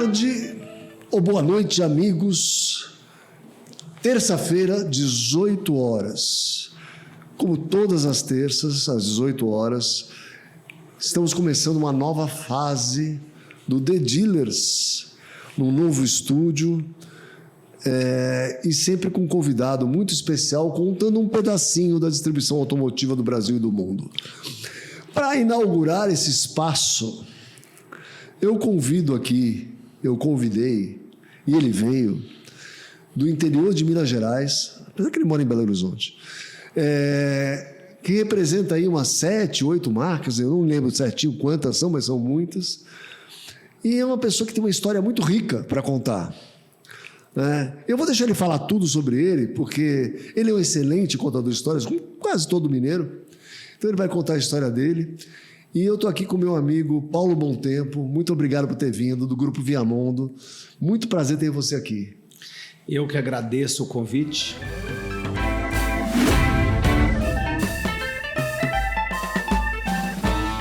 tarde ou boa noite, amigos. Terça-feira, 18 horas. Como todas as terças, às 18 horas, estamos começando uma nova fase do The Dealers, num novo estúdio, e sempre com um convidado muito especial, contando um pedacinho da distribuição automotiva do Brasil e do mundo. Para inaugurar esse espaço, eu convidei, e ele veio, do interior de Minas Gerais, apesar que ele mora em Belo Horizonte, que representa aí umas 7, 8 marcas, eu não lembro certinho quantas são, mas são muitas, e é uma pessoa que tem uma história muito rica para contar. Eu vou deixar ele falar tudo sobre ele, porque ele é um excelente contador de histórias, como quase todo mineiro, então ele vai contar a história dele. E eu estou aqui com meu amigo Paulo Bom Tempo. Muito obrigado por ter vindo, do Grupo Viamondo. Muito prazer ter você aqui. Eu que agradeço o convite.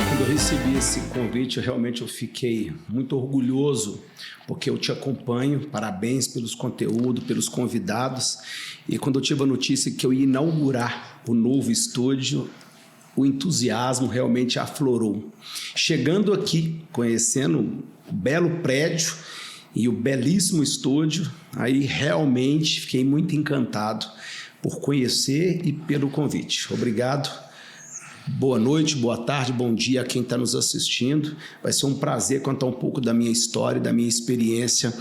Quando eu recebi esse convite, eu fiquei muito orgulhoso, porque eu te acompanho. Parabéns pelos conteúdos, pelos convidados. E quando eu tive a notícia que eu ia inaugurar o novo estúdio, o entusiasmo realmente aflorou. Chegando aqui, conhecendo o belo prédio e o belíssimo estúdio, aí realmente fiquei muito encantado por conhecer e pelo convite. Obrigado. Boa noite, boa tarde, bom dia a quem está nos assistindo. Vai ser um prazer contar um pouco da minha história, da minha experiência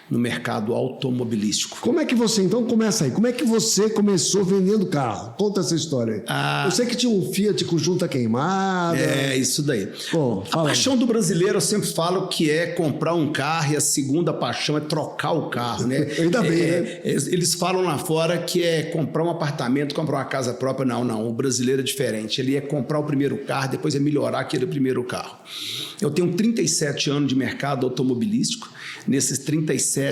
no mercado automobilístico. Como é que você, então, começa aí? Como é que você começou vendendo carro? Conta essa história aí. Eu sei que tinha um Fiat com junta queimada. É, isso daí. Bom, a paixão do brasileiro, eu sempre falo que é comprar um carro, e a segunda paixão é trocar o carro, né? Ainda bem, né? Eles falam lá fora que é comprar um apartamento, comprar uma casa própria. Não. O brasileiro é diferente. Ele é comprar o primeiro carro, depois é melhorar aquele primeiro carro. Eu tenho 37 anos de mercado automobilístico. Nesses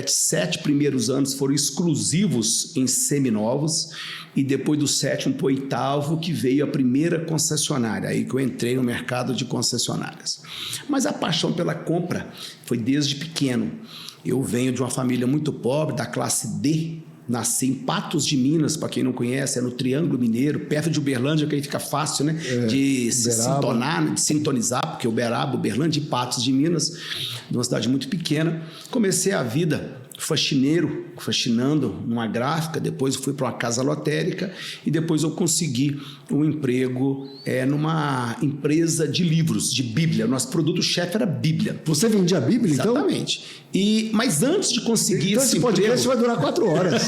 7 primeiros anos foram exclusivos em seminovos, e depois do 7º para o 8º que veio a primeira concessionária, aí que eu entrei no mercado de concessionárias. Mas a paixão pela compra foi desde pequeno. Eu venho de uma família muito pobre, da classe D. Nasci em Patos de Minas, para quem não conhece, é no Triângulo Mineiro, perto de Uberlândia, que aí fica fácil, né? De sintonizar, porque Uberlândia e Patos de Minas, de uma cidade muito pequena. Comecei a vida faxinando numa gráfica, depois eu fui para uma casa lotérica e depois eu consegui um emprego numa empresa de livros, de Bíblia. Nosso produto-chefe era Bíblia. Você vendia Bíblia, então? Exatamente. Mas antes de conseguir então, esse podcast vai durar 4 horas.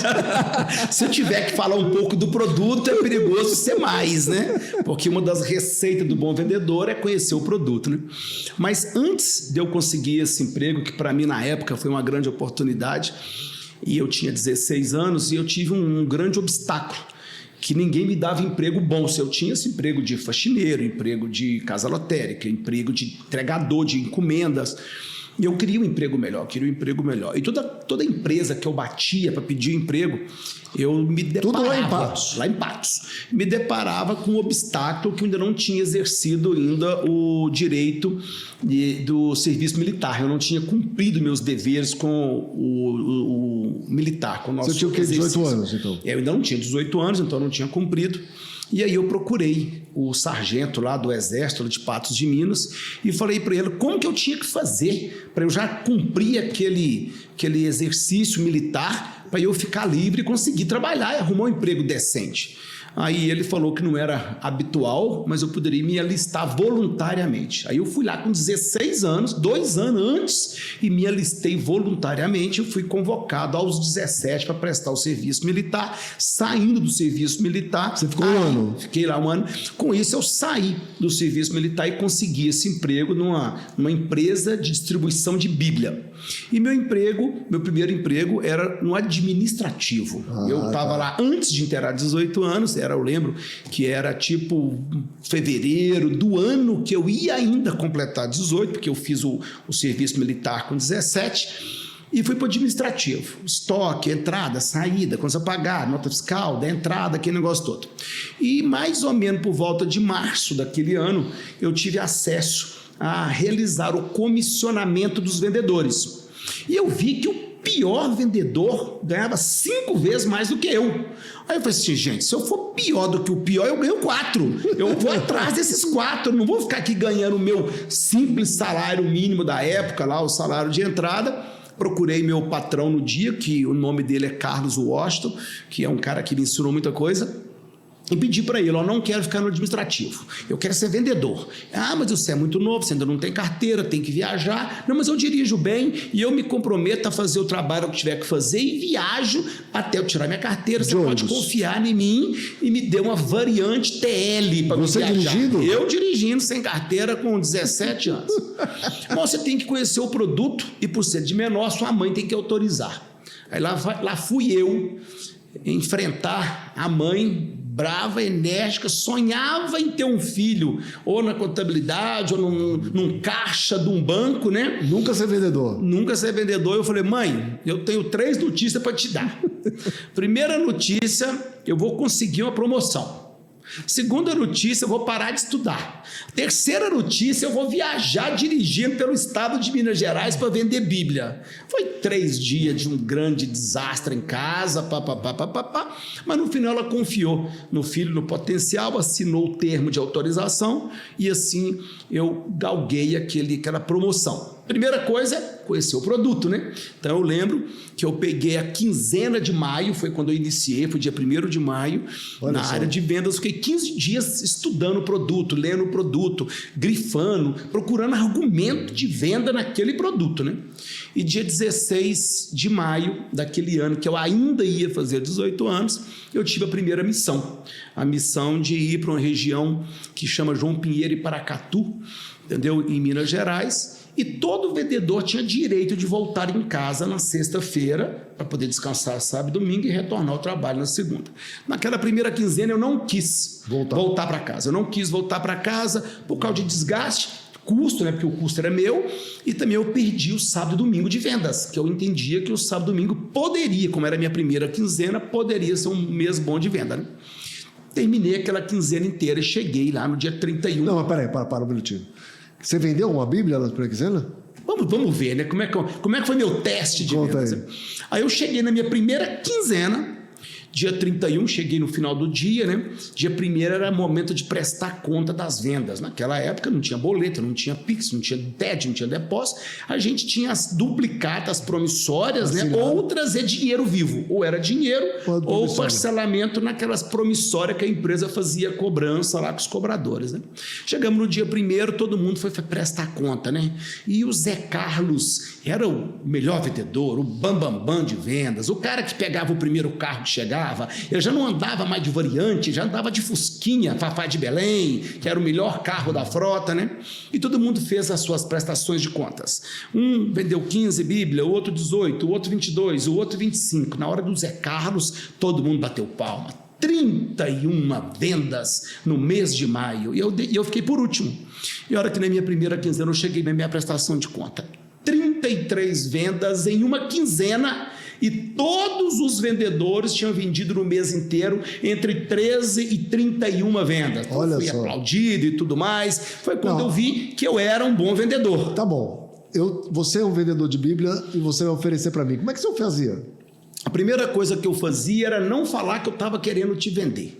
Se eu tiver que falar um pouco do produto, é perigoso ser mais, né? Porque uma das receitas do bom vendedor é conhecer o produto, né? Mas antes de eu conseguir esse emprego, que para mim na época foi uma grande oportunidade, e eu tinha 16 anos, e eu tive um grande obstáculo, que ninguém me dava emprego bom. Se eu tinha esse emprego de faxineiro, emprego de casa lotérica, emprego de entregador de encomendas, e eu queria um emprego melhor. E toda empresa que eu batia para pedir emprego, eu me deparava... Tudo lá em Patos. Me deparava com um obstáculo que eu ainda não tinha exercido ainda o direito do serviço militar. Eu não tinha cumprido meus deveres com o militar, com o nosso exercício. Você tinha o quê? 18 anos, então? Eu ainda não tinha 18 anos, então eu não tinha cumprido. E aí eu procurei o sargento lá do Exército de Patos de Minas e falei para ele como que eu tinha que fazer para eu já cumprir aquele exercício militar, para eu ficar livre e conseguir trabalhar e arrumar um emprego decente. Aí ele falou que não era habitual, mas eu poderia me alistar voluntariamente. Aí eu fui lá com 16 anos, 2 anos antes, e me alistei voluntariamente. Eu fui convocado aos 17 para prestar o serviço militar. Saindo do serviço militar... Você ficou um ano? Fiquei lá um ano. Com isso, eu saí do serviço militar e consegui esse emprego numa empresa de distribuição de Bíblia. E meu primeiro emprego era no administrativo. Eu estava lá antes de inteirar 18 anos, eu lembro que era tipo fevereiro do ano que eu ia ainda completar 18, porque eu fiz o serviço militar com 17, e fui para o administrativo. Estoque, entrada, saída, conta a pagar, nota fiscal, da entrada, aquele negócio todo. E mais ou menos por volta de março daquele ano, eu tive acesso a realizar o comissionamento dos vendedores. E eu vi que o pior vendedor ganhava 5 vezes mais do que eu. Aí eu falei assim, gente, se eu for pior do que o pior, eu ganho 4. Eu vou atrás desses 4, não vou ficar aqui ganhando o meu simples salário mínimo da época, lá o salário de entrada. Procurei meu patrão no dia, que o nome dele é Carlos Washington, que é um cara que me ensinou muita coisa. E pedi para ele, não quero ficar no administrativo, eu quero ser vendedor. Mas você é muito novo, você ainda não tem carteira, tem que viajar. Não, mas eu dirijo bem e eu me comprometo a fazer o trabalho que tiver que fazer e viajo até eu tirar minha carteira. Você pode confiar em mim e me dê uma variante TL para você viajar. Dirigindo? Eu dirigindo sem carteira com 17 anos. Bom, você tem que conhecer o produto e por ser de menor, sua mãe tem que autorizar. Aí lá fui eu enfrentar a mãe brava, enérgica, sonhava em ter um filho, ou na contabilidade, ou num caixa de um banco, né? Nunca ser vendedor. Nunca ser vendedor. Eu falei, mãe, eu tenho 3 notícias para te dar. Primeira notícia, eu vou conseguir uma promoção. Segunda notícia, eu vou parar de estudar. Terceira notícia, eu vou viajar dirigindo pelo estado de Minas Gerais para vender Bíblia. Foi 3 dias de um grande desastre em casa, mas no final ela confiou no filho, no potencial, assinou o termo de autorização e assim eu galguei aquela promoção. Primeira coisa é conhecer o produto, né? Então eu lembro que eu peguei a quinzena de maio, foi quando eu iniciei, foi dia 1º de maio, na área de vendas. Fiquei 15 dias estudando o produto, lendo o produto, grifando, procurando argumento de venda naquele produto, né? E dia 16 de maio daquele ano, que eu ainda ia fazer 18 anos, eu tive a primeira missão. A missão de ir para uma região que chama João Pinheiro e Paracatu, entendeu? Em Minas Gerais. E todo vendedor tinha direito de voltar em casa na sexta-feira para poder descansar sábado e domingo e retornar ao trabalho na segunda. Naquela primeira quinzena eu não quis voltar para casa. Eu não quis voltar para casa por causa de desgaste, custo, né? Porque o custo era meu, e também eu perdi o sábado e domingo de vendas, que eu entendia que o sábado e domingo poderia, como era a minha primeira quinzena, poderia ser um mês bom de venda, né? Terminei aquela quinzena inteira e cheguei lá no dia 31. Não, mas peraí, para um minutinho. Você vendeu uma Bíblia na primeira quinzena? Vamos ver, né? Como é que foi meu teste de vendas? Aí eu cheguei na minha primeira quinzena, dia 31, cheguei no final do dia, né? Dia 1º era momento de prestar conta das vendas. Naquela época não tinha boleto, não tinha Pix, não tinha TED, não tinha depósito. A gente tinha as duplicatas promissórias, né? Ou trazer dinheiro vivo. Ou era dinheiro, ou parcelamento naquelas promissórias que a empresa fazia cobrança lá com os cobradores, né? Chegamos no dia 1º, todo mundo foi prestar conta, né? E o Zé Carlos era o melhor vendedor, o bambambam de vendas, o cara que pegava o primeiro carro que chegava. Ele já não andava mais de variante, já andava de Fusquinha, Fafá de Belém, que era o melhor carro da frota, né? E todo mundo fez as suas prestações de contas. Um vendeu 15 Bíblia, o outro 18, o outro 22, o outro 25. Na hora do Zé Carlos, todo mundo bateu palma. 31 vendas no mês de maio. E eu fiquei por último. E a hora que na minha primeira quinzena eu cheguei na minha prestação de conta. 33 vendas em uma quinzena. E todos os vendedores tinham vendido no mês inteiro entre 13 e 31 vendas. Então, olha fui só. Aplaudido e tudo mais. Foi quando eu vi que eu era um bom vendedor. Tá bom. Você é um vendedor de Bíblia e você vai oferecer para mim. Como é que você fazia? A primeira coisa que eu fazia era não falar que eu estava querendo te vender.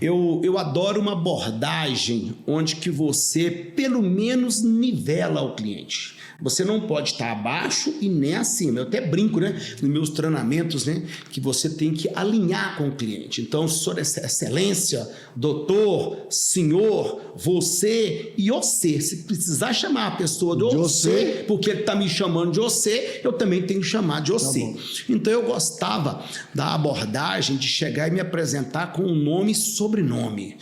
Eu adoro uma abordagem onde que você pelo menos nivela o cliente. Você não pode estar abaixo e nem acima. Eu até brinco, né, nos meus treinamentos, né, que você tem que alinhar com o cliente. Então, Sua Excelência, doutor, senhor, você e você. Se precisar chamar a pessoa de você, porque ele está me chamando de você, eu também tenho que chamar de você. Tá, então, eu gostava da abordagem de chegar e me apresentar com um nome e sobrenome.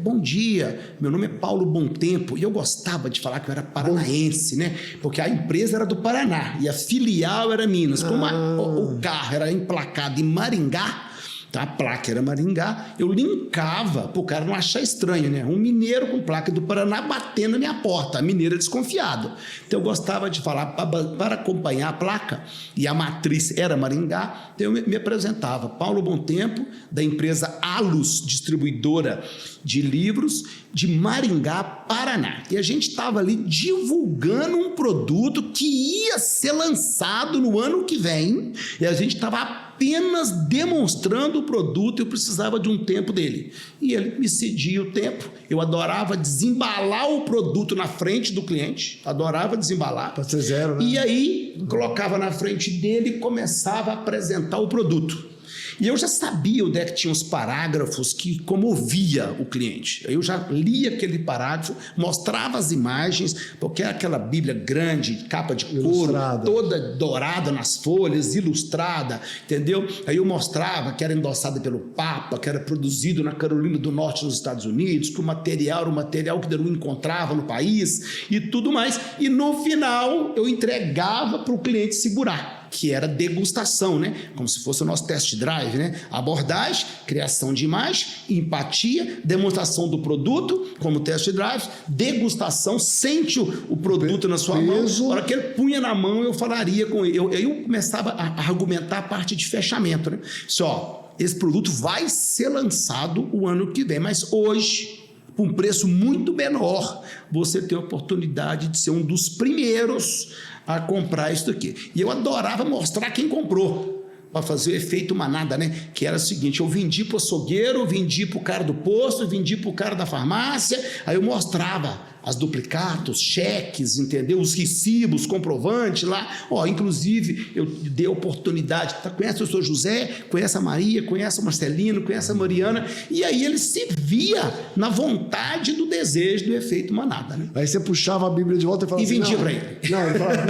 Bom dia, meu nome é Paulo Bom Tempo. E eu gostava de falar que eu era paranaense, né? Porque a empresa era do Paraná e a filial era Minas. Como o carro era emplacado em Maringá, Então a placa era Maringá, eu linkava para o cara não achar estranho, né? Um mineiro com placa do Paraná batendo na minha porta, a mineira desconfiado. Então eu gostava de falar para acompanhar a placa, e a matriz era Maringá, então eu me apresentava. Paulo Bom Tempo, da empresa Alus, distribuidora de livros, de Maringá, Paraná. E a gente estava ali divulgando um produto que ia ser lançado no ano que vem, e a gente estava apenas demonstrando o produto, eu precisava de um tempo dele. E ele me cedia o tempo. Eu adorava desembalar o produto na frente do cliente, adorava desembalar. Para ser zero, né? E aí, colocava na frente dele e começava a apresentar o produto. E eu já sabia onde é que tinha os parágrafos que comovia o cliente. Eu já lia aquele parágrafo, mostrava as imagens, porque era aquela Bíblia grande, capa de couro, ilustrada, toda dourada nas folhas, ilustrada, entendeu? Aí eu mostrava que era endossada pelo Papa, que era produzido na Carolina do Norte, nos Estados Unidos, que o material era o material que Deru encontrava no país e tudo mais. E no final eu entregava para o cliente segurar, que era degustação, né? Como se fosse o nosso test drive, né? Abordagem, criação de imagem, empatia, demonstração do produto, como test drive, degustação, sente o produto na sua mão. Na hora que ele punha na mão, eu falaria com ele. Eu começava a argumentar a parte de fechamento, né? Só, esse produto vai ser lançado o ano que vem, mas hoje, por um preço muito menor, você tem a oportunidade de ser um dos primeiros a comprar isso aqui. E eu adorava mostrar quem comprou, para fazer o efeito manada, né? Que era o seguinte, eu vendi para o açougueiro, eu vendi para o cara do posto, eu vendi para o cara da farmácia, aí eu mostrava as duplicatos, cheques, entendeu? Os recibos, comprovantes lá. Ó, inclusive, eu dei a oportunidade, conhece o Sr. José, conhece a Maria, conhece o Marcelino, conhece a Mariana, e aí ele se via na vontade do desejo do efeito manada, né? Aí você puxava a Bíblia de volta e falava e vendia para ele. Não, ele falava,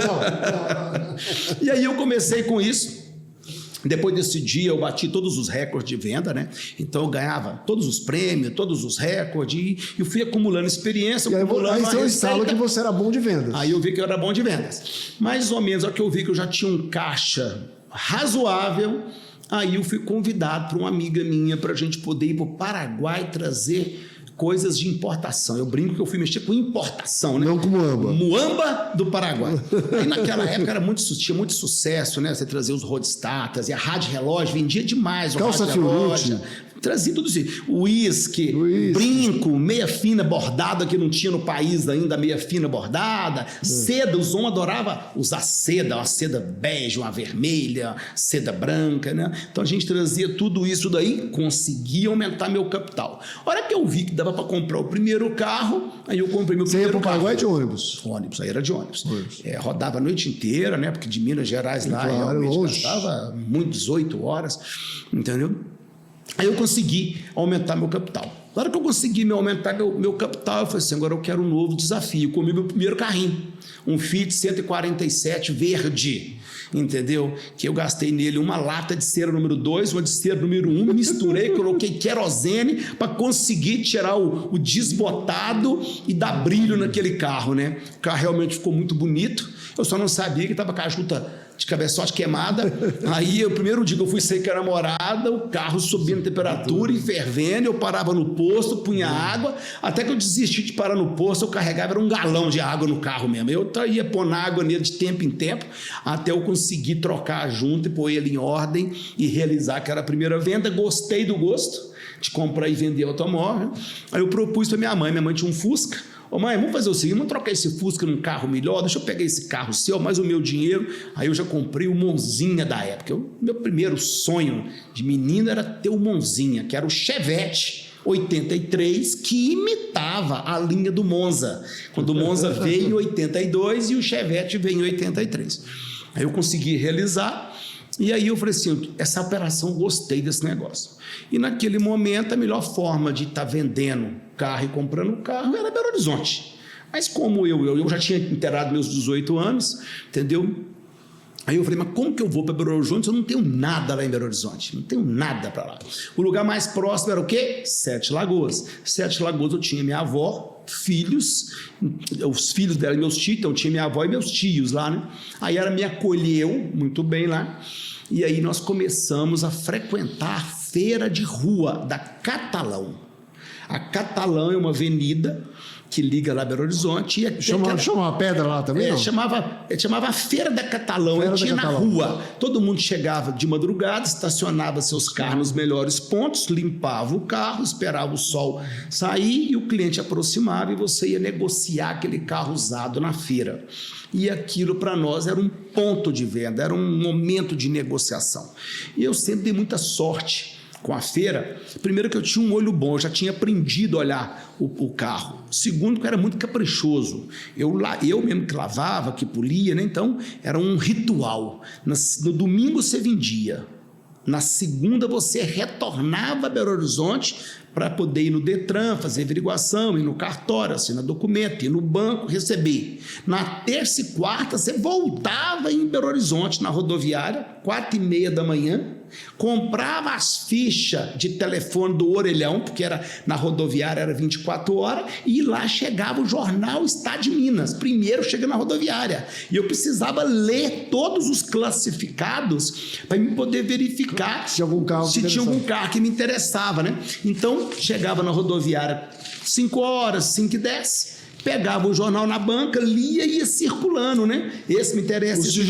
não. E aí eu comecei com isso. Depois desse dia eu bati todos os recordes de venda, né? Então eu ganhava todos os prêmios, todos os recordes, e eu fui acumulando experiência, e acumulando aí você instala que você era bom de vendas. Aí eu vi que eu era bom de vendas. Mais ou menos, que eu vi que eu já tinha um caixa razoável, aí eu fui convidado por uma amiga minha para a gente poder ir para o Paraguai trazer coisas de importação. Eu brinco que eu fui mexer com importação, né? Não com muamba. Muamba do Paraguai. Aí naquela época tinha muito sucesso, né? Você trazia os roadstatas e a rádio relógio, vendia demais. Calça Fiorute. Trazia tudo isso. Uísque, brinco, meia fina bordada, que não tinha no país ainda, meia fina bordada. Seda, os homens adoravam usar seda, uma seda bege, uma vermelha, seda branca, né? Então a gente trazia tudo isso daí, conseguia aumentar meu capital. A hora que eu vi que dava para comprar o primeiro carro, aí eu comprei meu primeiro carro. Você ia para o Paraguai de ônibus? Ônibus, aí era de ônibus. Rodava a noite inteira, né? Porque de Minas Gerais lá, realmente gastava muito, 18 horas, entendeu? Aí eu consegui aumentar meu capital. Na hora que eu consegui aumentar meu capital, eu falei assim, agora eu quero um novo desafio. Comi meu primeiro carrinho, um Fiat 147 verde, entendeu? Que eu gastei nele uma lata de cera número 2, uma de cera número 1, misturei, coloquei querosene para conseguir tirar o desbotado e dar brilho naquele carro, né? O carro realmente ficou muito bonito, eu só não sabia que estava com a junta de cabeçote queimada. Aí, o primeiro dia que eu fui sair com a namorada, o carro subindo a temperatura e fervendo, eu parava no posto, punha água, até que eu desisti de parar no posto, eu carregava, era um galão de água no carro mesmo. Eu ia pondo água nele de tempo em tempo, até eu conseguir trocar a junta e pôr ele em ordem e realizar aquela primeira venda. Gostei do gosto de comprar e vender automóvel. Aí eu propus para minha mãe tinha um Fusca. Ô mãe, vamos fazer o seguinte, vamos trocar esse Fusca num carro melhor, deixa eu pegar esse carro seu, mais o meu dinheiro. Aí eu já comprei o Monzinha da época. Meu primeiro sonho de menino era ter o Monzinha, que era o Chevette 83, que imitava a linha do Monza. Quando o Monza veio em 82 e o Chevette veio em 83. Aí eu consegui realizar. E aí eu falei assim, essa operação, gostei desse negócio. E naquele momento a melhor forma de estar vendendo carro e comprando carro era Belo Horizonte. Mas como eu já tinha inteirado meus 18 anos, entendeu? Aí eu falei, mas como que eu vou para Belo Horizonte? Eu não tenho nada lá em Belo Horizonte, não tenho nada para lá. O lugar mais próximo era o quê? Sete Lagoas. Sete Lagoas eu tinha minha avó, filhos, os filhos dela e meus tios, então eu tinha minha avó e meus tios lá, né? Aí ela me acolheu muito bem lá, e aí nós começamos a frequentar feira de rua da Catalão. A Catalão é uma avenida que liga lá Belo Horizonte. E chama uma pedra lá também, não? Chamava Feira da Catalão. Feira tinha da na Catalão. rua. Todo mundo chegava de madrugada, estacionava seus carros nos melhores pontos, limpava o carro, esperava o sol sair e o cliente aproximava e você ia negociar aquele carro usado na feira. E aquilo para nós era um ponto de venda, era um momento de negociação. E eu sempre dei muita sorte com a feira. Primeiro que eu tinha um olho bom, eu já tinha aprendido a olhar o carro. Segundo que eu era muito caprichoso. Eu mesmo que lavava, que polia, né? Então era um ritual. No domingo você vendia. Na segunda você retornava a Belo Horizonte para poder ir no Detran, fazer averiguação, ir no cartório, assinar documento, ir no banco, receber. Na terça e quarta você voltava em Belo Horizonte, na rodoviária, 4h30 da manhã, comprava as fichas de telefone do orelhão, porque na rodoviária era 24 horas, e lá chegava o jornal Estado de Minas. Primeiro chega na rodoviária. E eu precisava ler todos os classificados para me poder verificar se tinha algum carro que me interessava, né? Então, chegava na rodoviária 5 horas, 5h10, pegava o jornal na banca, lia e ia circulando, né? Esse me interessa, esse me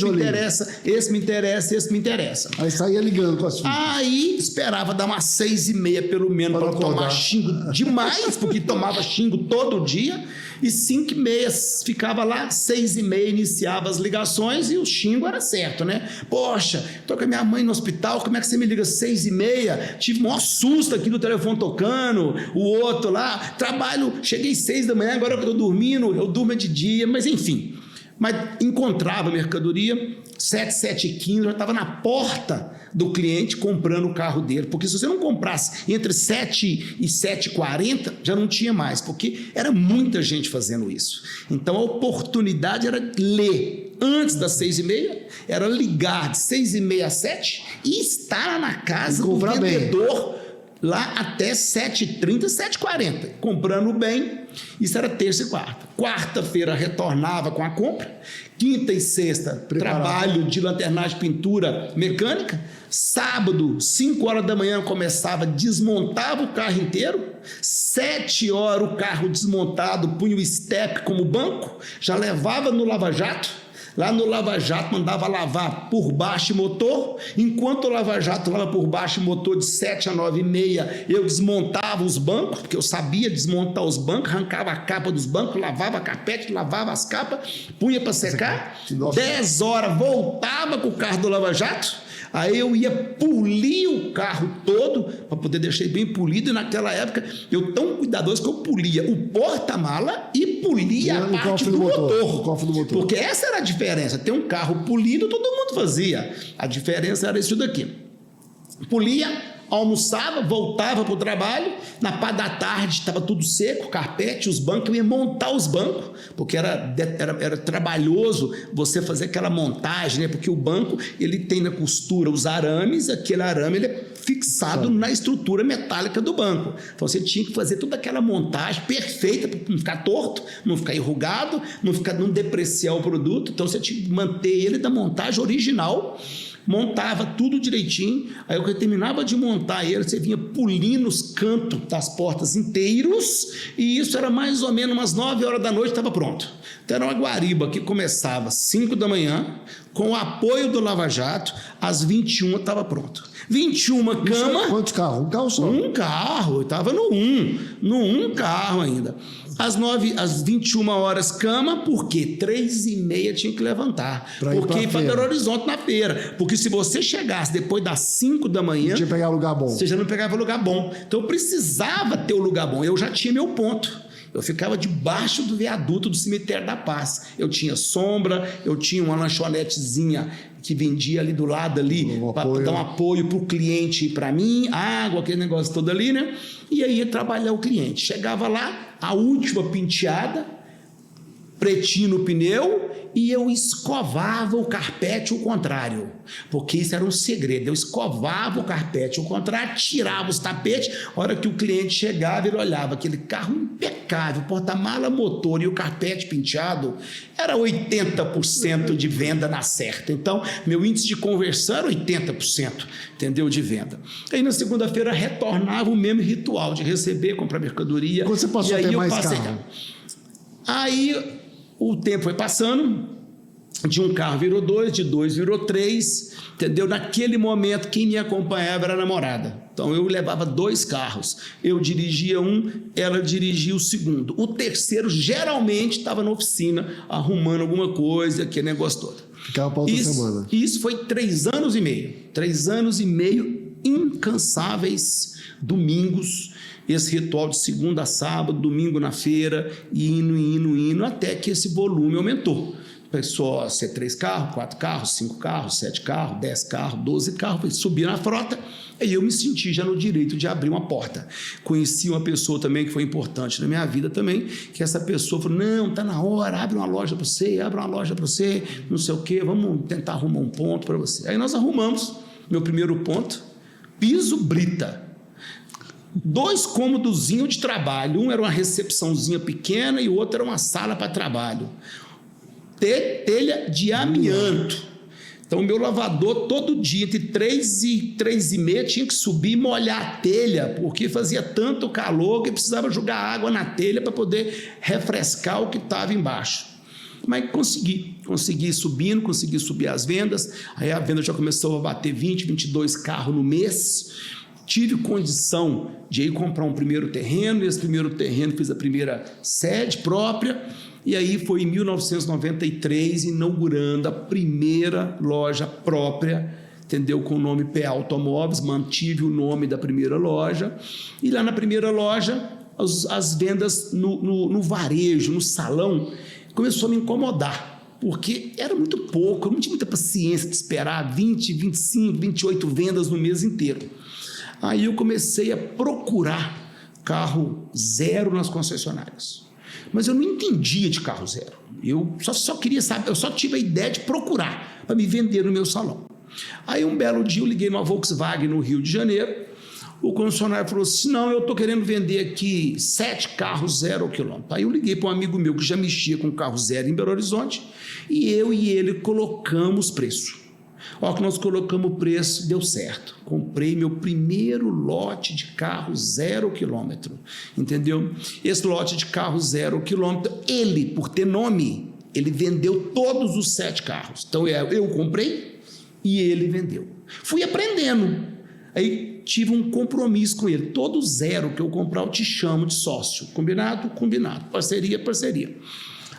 interessa, esse me interessa, esse me interessa. Aí saía ligando com as fichas. Aí esperava dar umas 6h30 pelo menos para tomar xingo demais, porque tomava xingo todo dia. E 5h30 ficava lá, 6h30 iniciava as ligações e o xingo era certo, né? Poxa, tô com a minha mãe no hospital, como é que você me liga 6h30? Tive o maior susto aqui no telefone tocando, o outro lá, trabalho, cheguei 6 da manhã, agora que eu tô dormindo, eu durmo de dia, mas enfim. Mas encontrava mercadoria, 7h15, já estava na porta do cliente comprando o carro dele, porque se você não comprasse entre 7 e 7h40, já não tinha mais, porque era muita gente fazendo isso. Então a oportunidade era ler antes das 6h30, era ligar de 6h30 a 7 e estar na casa do vendedor bem. Lá até 7h30, 7h40, comprando bem. Isso era terça e quarta. Quarta-feira retornava com a compra. Quinta e sexta, trabalho de lanternagem, pintura mecânica. Sábado, 5 horas da manhã, começava, desmontava o carro inteiro. 7 horas o carro desmontado, punha o step como banco, já levava no lava-jato. Lá no lava-jato mandava lavar por baixo motor, enquanto o lava-jato lava por baixo motor de 7 a 9h30, eu desmontava os bancos, porque eu sabia desmontar os bancos, arrancava a capa dos bancos, lavava a carpete, lavava as capas, punha para secar, 10 horas voltava com o carro do lava-jato, aí eu ia polir o carro todo, para poder deixar bem polido, e naquela época, eu tão cuidadoso que eu polia o porta-mala e polia a parte do motor. Porque essa era a diferença. Ter um carro polido, todo mundo fazia. A diferença era isso daqui. Polia, almoçava, voltava para o trabalho, na parte da tarde estava tudo seco, carpete, os bancos, eu ia montar os bancos, porque era trabalhoso você fazer aquela montagem, né? Porque o banco, ele tem na costura os arames, aquele arame ele é fixado na estrutura metálica do banco. Então você tinha que fazer toda aquela montagem perfeita para não ficar torto, não ficar enrugado, não depreciar o produto. Então você tinha que manter ele da montagem original, montava tudo direitinho, aí eu terminava de montar ele, você vinha polindo os cantos das portas inteiros, e isso era mais ou menos umas 9 horas da noite, estava pronto. Então era uma guariba que começava às 5 da manhã, com o apoio do Lava Jato, às 21 estava pronto. 21 cama... Quantos carros? Um carro só? Um carro, eu estava no um carro ainda. Às 21 horas cama, porque 3h30 tinha que levantar. Porque ir para Belo Horizonte na feira. Porque se você chegasse depois das 5 da manhã... Tinha que pegar lugar bom. Você já não pegava lugar bom. Então eu precisava ter o lugar bom. Eu já tinha meu ponto. Eu ficava debaixo do viaduto do Cemitério da Paz. Eu tinha sombra, eu tinha uma lanchonetezinha que vendia ali do lado ali, para dar um apoio para o cliente e para mim, água, aquele negócio todo ali, né? E aí ia trabalhar o cliente. Chegava lá, a última penteada, pretinho no pneu E eu escovava o carpete ao contrário, porque isso era um segredo. Eu escovava o carpete ao contrário, tirava os tapetes, a hora que o cliente chegava, ele olhava aquele carro impecável, porta-mala, motor e o carpete penteado, era 80% de venda na certa. Então, meu índice de conversão era 80%, entendeu, de venda. Aí, na segunda-feira, retornava o mesmo ritual de receber, comprar mercadoria. Quando você passou a ter mais carro? Aí, o tempo foi passando, de um carro virou 2, de 2 virou 3, entendeu? Naquele momento, quem me acompanhava era a namorada. Então, eu levava 2 carros. Eu dirigia um, ela dirigia o segundo. O terceiro, geralmente, estava na oficina, arrumando alguma coisa, aquele negócio todo. Ficava para outra semana. Isso foi 3 anos e meio. 3 anos e meio incansáveis, domingos, esse ritual de segunda a sábado, domingo na feira, indo, até que esse volume aumentou. Pessoal, ser 3 carros, 4 carros, 5 carros, 7 carros, 10 carros, 12 carros, subir na frota, aí eu me senti já no direito de abrir uma porta. Conheci uma pessoa também que foi importante na minha vida também, que essa pessoa falou, não, tá na hora, abre uma loja para você, não sei o quê, vamos tentar arrumar um ponto para você. Aí nós arrumamos meu primeiro ponto, piso brita. 2 cômodozinhos de trabalho, um era uma recepçãozinha pequena e o outro era uma sala para trabalho. Telha de amianto. Então, o meu lavador, todo dia, entre 3 e 3h30, tinha que subir e molhar a telha, porque fazia tanto calor que precisava jogar água na telha para poder refrescar o que estava embaixo. Mas consegui subindo, consegui subir as vendas, aí a venda já começou a bater 20, 22 carros no mês. Tive condição de ir comprar um primeiro terreno, e esse primeiro terreno fiz a primeira sede própria, e aí foi em 1993, inaugurando a primeira loja própria, entendeu? Com o nome PA Automóveis, mantive o nome da primeira loja, e lá na primeira loja, as vendas no varejo, no salão, começou a me incomodar, porque era muito pouco, eu não tinha muita paciência de esperar 20, 25, 28 vendas no mês inteiro. Aí eu comecei a procurar carro zero nas concessionárias. Mas eu não entendia de carro zero. Eu só queria saber, eu só tive a ideia de procurar para me vender no meu salão. Aí um belo dia eu liguei numa Volkswagen no Rio de Janeiro. O concessionário falou assim, não, eu estou querendo vender aqui 7 carros 0 quilômetro. Aí eu liguei para um amigo meu que já mexia com carro zero em Belo Horizonte e eu e ele colocamos preço. Ó, que nós colocamos o preço, deu certo. Comprei meu primeiro lote de carro 0 quilômetro, entendeu? Esse lote de carro 0 quilômetro, ele, por ter nome, ele vendeu todos os 7 carros. Então, eu comprei e ele vendeu. Fui aprendendo. Aí, tive um compromisso com ele. Todo 0 que eu comprar, eu te chamo de sócio. Combinado? Combinado. Parceria, parceria.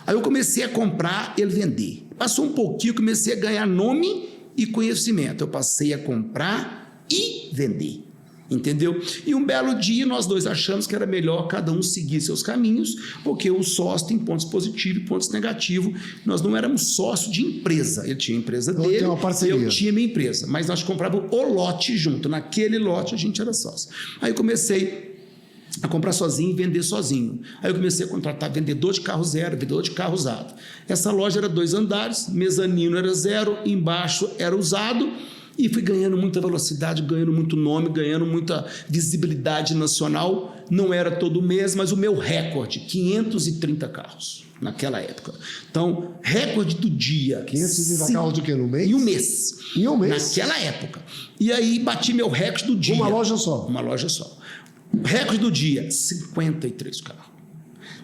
Aí, eu comecei a comprar, ele vender. Passou um pouquinho, comecei a ganhar nome e conhecimento. Eu passei a comprar e vender, entendeu? E um belo dia nós dois achamos que era melhor cada um seguir seus caminhos, porque o sócio tem pontos positivos e pontos negativos. Nós não éramos sócios de empresa. Ele tinha a empresa dele, eu tinha minha empresa, mas nós comprávamos o lote junto. Naquele lote a gente era sócio. Aí eu comecei a comprar sozinho e vender sozinho. Aí eu comecei a contratar vendedor de carro zero, vendedor de carro usado. Essa loja era 2 andares, mezanino era 0, embaixo era usado, e fui ganhando muita velocidade, ganhando muito nome, ganhando muita visibilidade nacional. Não era todo mês, mas o meu recorde, 530 carros naquela época. Então, recorde do dia. 530 carros do quê? No mês? Em um mês. Em um mês? Naquela época. E aí bati meu recorde do dia. Uma loja só? Uma loja só. Recorde do dia, 53 carros.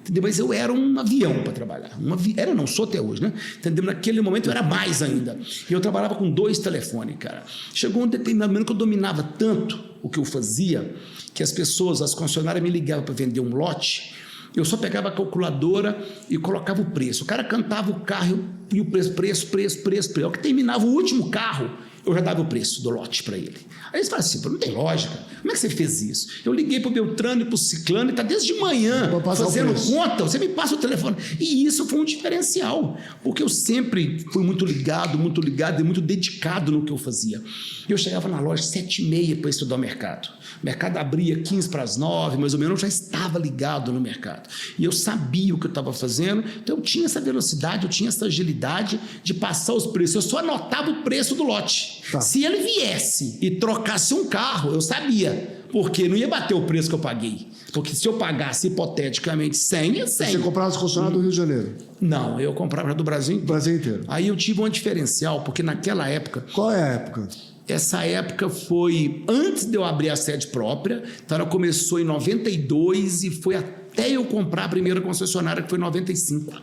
Entendeu? Mas eu era um avião para trabalhar. Era, não sou até hoje, né? Entendeu? Naquele momento eu era mais ainda. E eu trabalhava com 2 telefones, cara. Chegou um determinado momento que eu dominava tanto o que eu fazia, que as pessoas, as concessionárias me ligavam para vender um lote. Eu só pegava a calculadora e colocava o preço. O cara cantava o carro e o preço. A hora que terminava o último carro, eu já dava o preço do lote para ele. Aí eles falam assim, não tem lógica, como é que você fez isso? Eu liguei para o Beltrano e para o Ciclano e está desde de manhã fazendo conta, você me passa o telefone. E isso foi um diferencial, porque eu sempre fui muito ligado e muito dedicado no que eu fazia. Eu chegava na loja 7h30 para estudar o mercado. O mercado abria 8h45, mais ou menos, eu já estava ligado no mercado. E eu sabia o que eu estava fazendo, então eu tinha essa velocidade, eu tinha essa agilidade de passar os preços. Eu só anotava o preço do lote. Tá. Se ele viesse e trocasse um carro, eu sabia, porque não ia bater o preço que eu paguei. Porque se eu pagasse hipoteticamente 100, é 100. Você comprava as concessionárias do Rio de Janeiro? Não, eu comprava do Brasil inteiro. Brasil inteiro. Aí eu tive um diferencial, porque naquela época... Qual é a época? Essa época foi antes de eu abrir a sede própria, então ela começou em 92 e foi até eu comprar a primeira concessionária, que foi em 95.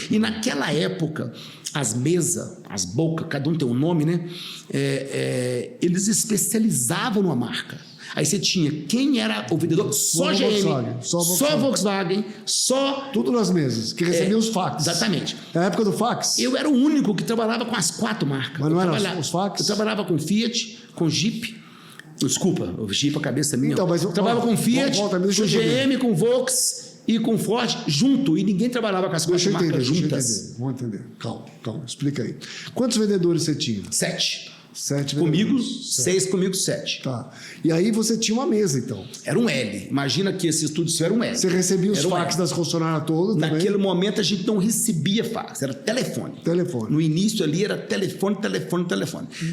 E naquela época, as mesas, as bocas, cada um tem um nome, né? Eles especializavam numa marca. Aí você tinha quem era o vendedor, só GM, só Volkswagen, só... Tudo nas mesas, que recebia os fax. Exatamente. Na época do fax? Eu era o único que trabalhava com as 4 marcas. Mas não eram os fax? Eu trabalhava com Fiat, com Jeep. Desculpa, o Jeep, a cabeça minha. Então, mas eu trabalhava com Fiat, com GM, com Volks e com Ford junto. E ninguém trabalhava com as 4 marcas juntas. Vamos entender. Calma, explica aí. Quantos vendedores você tinha? 7. 7 comigo, 6 comigo, 7. Tá. E aí você tinha uma mesa, então. Era um L. Imagina que esse estúdio era um L. Você recebia os fax das concessionárias todas também? Naquele momento a gente não recebia fax, era telefone. No início ali era telefone.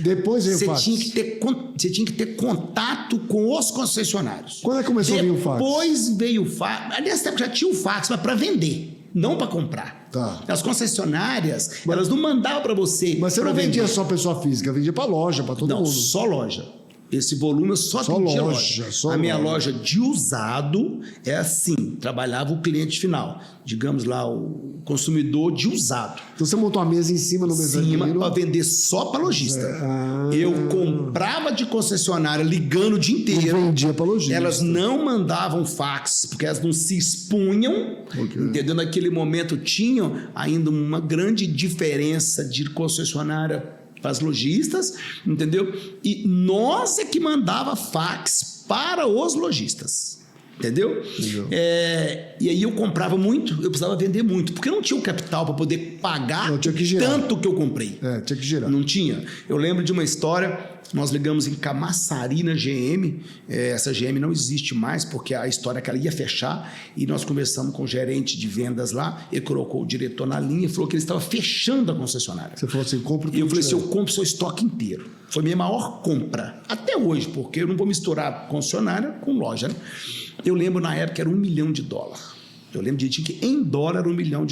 Depois veio o fax. Você tinha que ter contato com os concessionários. Quando é que começou a vir o fax? Depois veio o fax. Aliás, já tinha o fax, mas para vender. Não para comprar. Tá. As concessionárias, elas não mandavam para você. Mas você não vendia só pessoa física, vendia para loja, para todo mundo. Não, só loja. Esse volume eu só vendia loja. A minha loja de usado é assim, trabalhava o cliente final. Digamos lá, o consumidor de usado. Então você montou a mesa em cima no mezanino? Para vender só para lojista. Eu comprava de concessionária ligando o dia inteiro. Eu vendia para lojista. Elas não mandavam fax, porque elas não se expunham. Okay. Entendeu? Naquele momento tinham ainda uma grande diferença de concessionária para as lojistas, entendeu? E nós é que mandava fax para os lojistas, entendeu? E aí eu comprava muito, eu precisava vender muito, porque eu não tinha o capital para poder pagar tanto que eu comprei. Tinha que girar. Não tinha. Eu lembro de uma história, nós ligamos em Camaçari na GM, essa GM não existe mais, porque a história é que ela ia fechar, e nós conversamos com o gerente de vendas lá, ele colocou o diretor na linha e falou que ele estava fechando a concessionária. Você falou assim, compra o que eu falei assim, eu compro seu estoque inteiro. Foi minha maior compra, até hoje, porque eu não vou misturar concessionária com loja, né? Eu lembro na época era $1 milhão. Eu lembro de que em dólar era $1 milhão.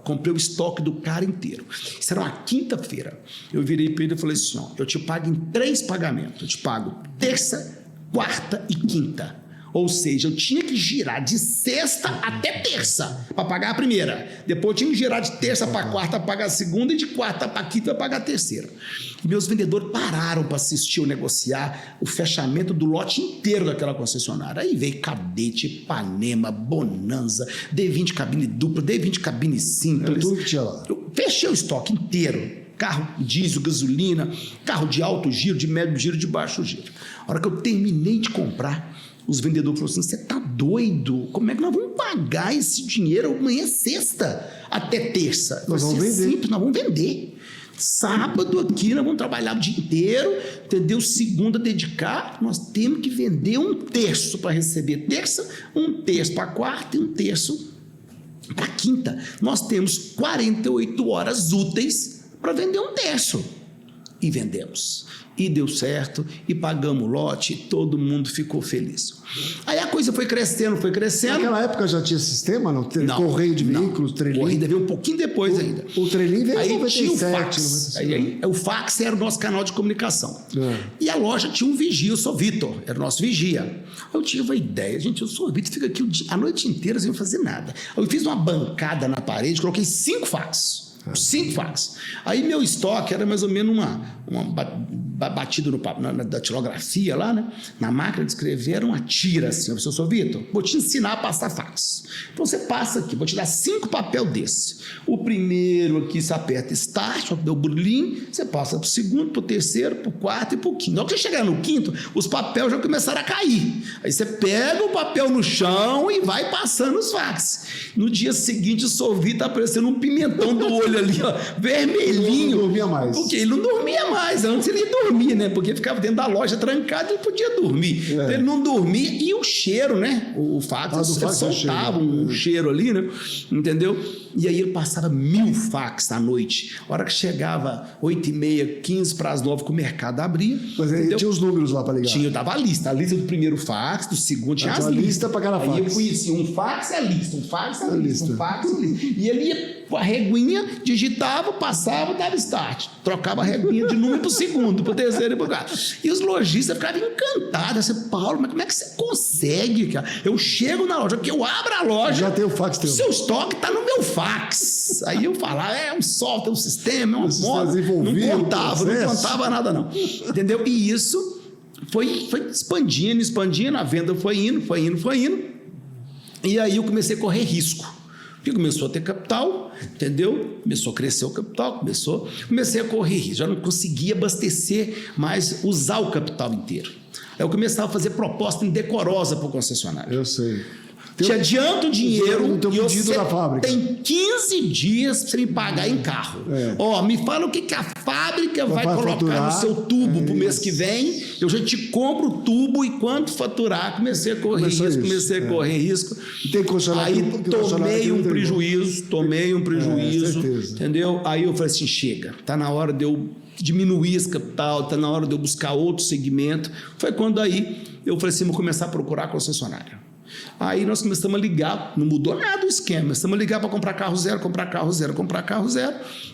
Comprei o estoque do cara inteiro. Isso era uma quinta-feira. Eu virei para ele e falei assim, eu te pago em 3 pagamentos. Eu te pago terça, quarta e quinta. Ou seja, eu tinha que girar de sexta até terça para pagar a primeira. Depois eu tinha que girar de terça para quarta para pagar a segunda e de quarta para quinta para pagar a terceira. E meus vendedores pararam para assistir ou negociar o fechamento do lote inteiro daquela concessionária. Aí veio Cadete, Ipanema, Bonanza, D20 cabine dupla, D20 cabine simples. Tudo que tinha lá. Eu fechei o estoque inteiro. Carro diesel, gasolina, carro de alto giro, de médio giro, de baixo giro. A hora que eu terminei de comprar, os vendedores falaram assim, você tá doido? Como é que nós vamos pagar esse dinheiro amanhã é sexta até terça? Nós vamos vender. Simples, nós vamos vender. Sábado aqui nós vamos trabalhar o dia inteiro, entendeu? Segunda dedicar, nós temos que vender 1/3 para receber terça, 1/3 para quarta e 1/3 para quinta. Nós temos 48 horas úteis para vender 1/3. E vendemos. E deu certo, e pagamos o lote, e todo mundo ficou feliz. Aí a coisa foi crescendo. Naquela época já tinha sistema, não? Correio de veículos, Trelim? Correio veio um pouquinho depois ainda. O Trelim veio em 97. Tinha o fax. O fax era o nosso canal de comunicação. E a loja tinha um vigia, eu sou Vitor, era o nosso vigia. Eu tive uma ideia, gente, eu sou Vitor, fica aqui a noite inteira sem fazer nada. Eu fiz uma bancada na parede, coloquei 5 fax. 5 fax. Aí meu estoque era mais ou menos batido na datilografia lá, né? Na máquina de escrever era uma tira assim. Eu sou Vitor, vou te ensinar a passar fax. Então você passa aqui, vou te dar 5 papel desse. O primeiro aqui você aperta Start, deu o burlinho, você passa pro segundo, pro terceiro, pro quarto e pro quinto. Na hora que você chegar no quinto, os papéis já começaram a cair. Aí você pega o papel no chão e vai passando os fax. No dia seguinte, o Sovi tá aparecendo um pimentão do olho ali, ó, vermelhinho. Ele não dormia mais. Porque ele não dormia mais. Antes ele ia dormir, né? Porque ficava dentro da loja trancado, ele podia dormir. Então, ele não dormia e o cheiro, né? O fax, soltava um cheiro ali, né? Entendeu? E aí ele passava 1000 fax à noite. A hora que chegava 8h30, 15 para as 9, que o mercado abria. Mas aí tinha os números lá para ligar. Tinha, eu dava a lista do primeiro fax, do segundo, tinha as listas. Lista para cada fax. Aí eu conhecia, um fax é lista, um fax é lista, um fax é lista. E ele ia com a reguinha, digitava, passava, dava start. Trocava a reguinha de número pro segundo, pro terceiro e pro quarto. E os lojistas ficavam encantados. Assim, Paulo, mas como é que você consegue, cara? Eu chego na loja, porque eu abro a loja. Já tem o fax teu. Seu estoque tá no meu fax. Aí eu falava, é um software, um sistema, é uma moda. Não contava nada, não. Entendeu? E isso foi expandindo, a venda foi indo. E aí eu comecei a correr risco. Porque começou a ter capital, entendeu? Começou a crescer o capital, comecei a correr risco. Já não conseguia abastecer, mas usar o capital inteiro. Aí eu começava a fazer proposta indecorosa para o concessionário. Eu sei. Te adianto o dinheiro e você da fábrica. Tem 15 dias para você me pagar em carro. Me fala o que a fábrica vai colocar faturar, no seu tubo para o mês que vem. Eu já te compro o tubo e quanto faturar. Comecei a correr risco. E tem aí tomei um prejuízo, entendeu? Aí eu falei assim, chega, tá na hora de eu diminuir esse capital, tá na hora de eu buscar outro segmento. Foi quando aí eu falei assim, vou começar a procurar concessionária. Aí nós começamos a ligar, não mudou nada o esquema, começamos a ligar para comprar carro zero.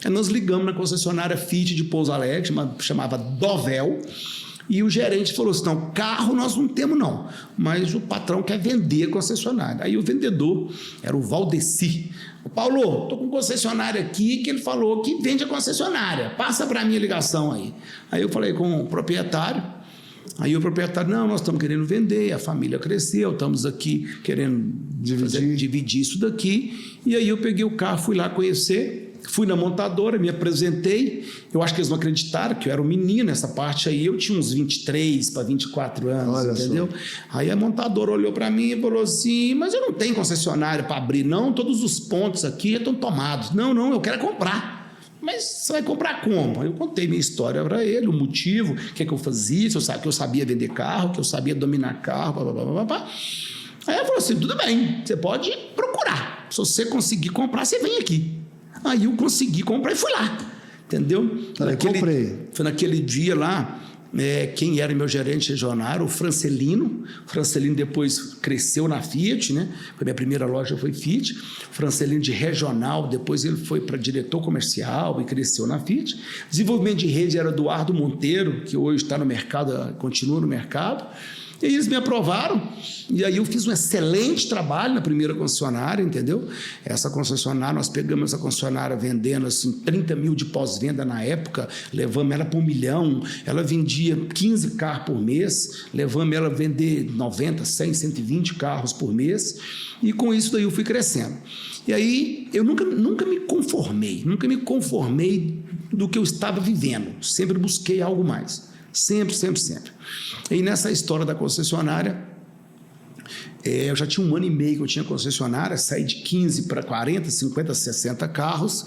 Aí nós ligamos na concessionária Fiat de Pouso Alegre, chamava Dovel, e o gerente falou assim, não, carro nós não temos não, mas o patrão quer vender a concessionária. Aí o vendedor era o Valdeci. Paulo, estou com um concessionário aqui que ele falou que vende a concessionária, passa para mim a ligação aí. Aí eu falei com o proprietário. Aí o proprietário, não, nós estamos querendo vender, a família cresceu, estamos aqui querendo dividir isso daqui. E aí eu peguei o carro, fui lá conhecer, fui na montadora, me apresentei. Eu acho que eles não acreditaram que eu era um menino nessa parte aí. Eu tinha uns 23 para 24 anos, olha, entendeu? Só. Aí a montadora olhou para mim e falou assim, mas eu não tenho concessionário para abrir não, todos os pontos aqui estão tomados. Não, eu quero comprar. Mas você vai comprar como? Eu contei minha história para ele, o motivo, o que eu fazia, que eu sabia vender carro, que eu sabia dominar carro, Aí ele falou assim, tudo bem, você pode procurar. Se você conseguir comprar, você vem aqui. Aí eu consegui comprar e fui lá, entendeu? Foi naquele dia lá, quem era meu gerente regional, o Francelino. O Francelino depois cresceu na Fiat, né? A minha primeira loja foi Fiat. Francelino de regional, depois ele foi para diretor comercial e cresceu na Fiat. Desenvolvimento de rede era Eduardo Monteiro, que hoje está no mercado, continua no mercado. E eles me aprovaram, e aí eu fiz um excelente trabalho na primeira concessionária, entendeu? Essa concessionária, nós pegamos essa concessionária vendendo assim, 30 mil de pós-venda na época, levamos ela para 1 milhão, ela vendia 15 carros por mês, levamos ela a vender 90, 100, 120 carros por mês, e com isso daí eu fui crescendo. E aí eu nunca me conformei do que eu estava vivendo, sempre busquei algo mais. Sempre. E nessa história da concessionária, eu já tinha 1 ano e meio que eu tinha concessionária, saí de 15 para 40, 50, 60 carros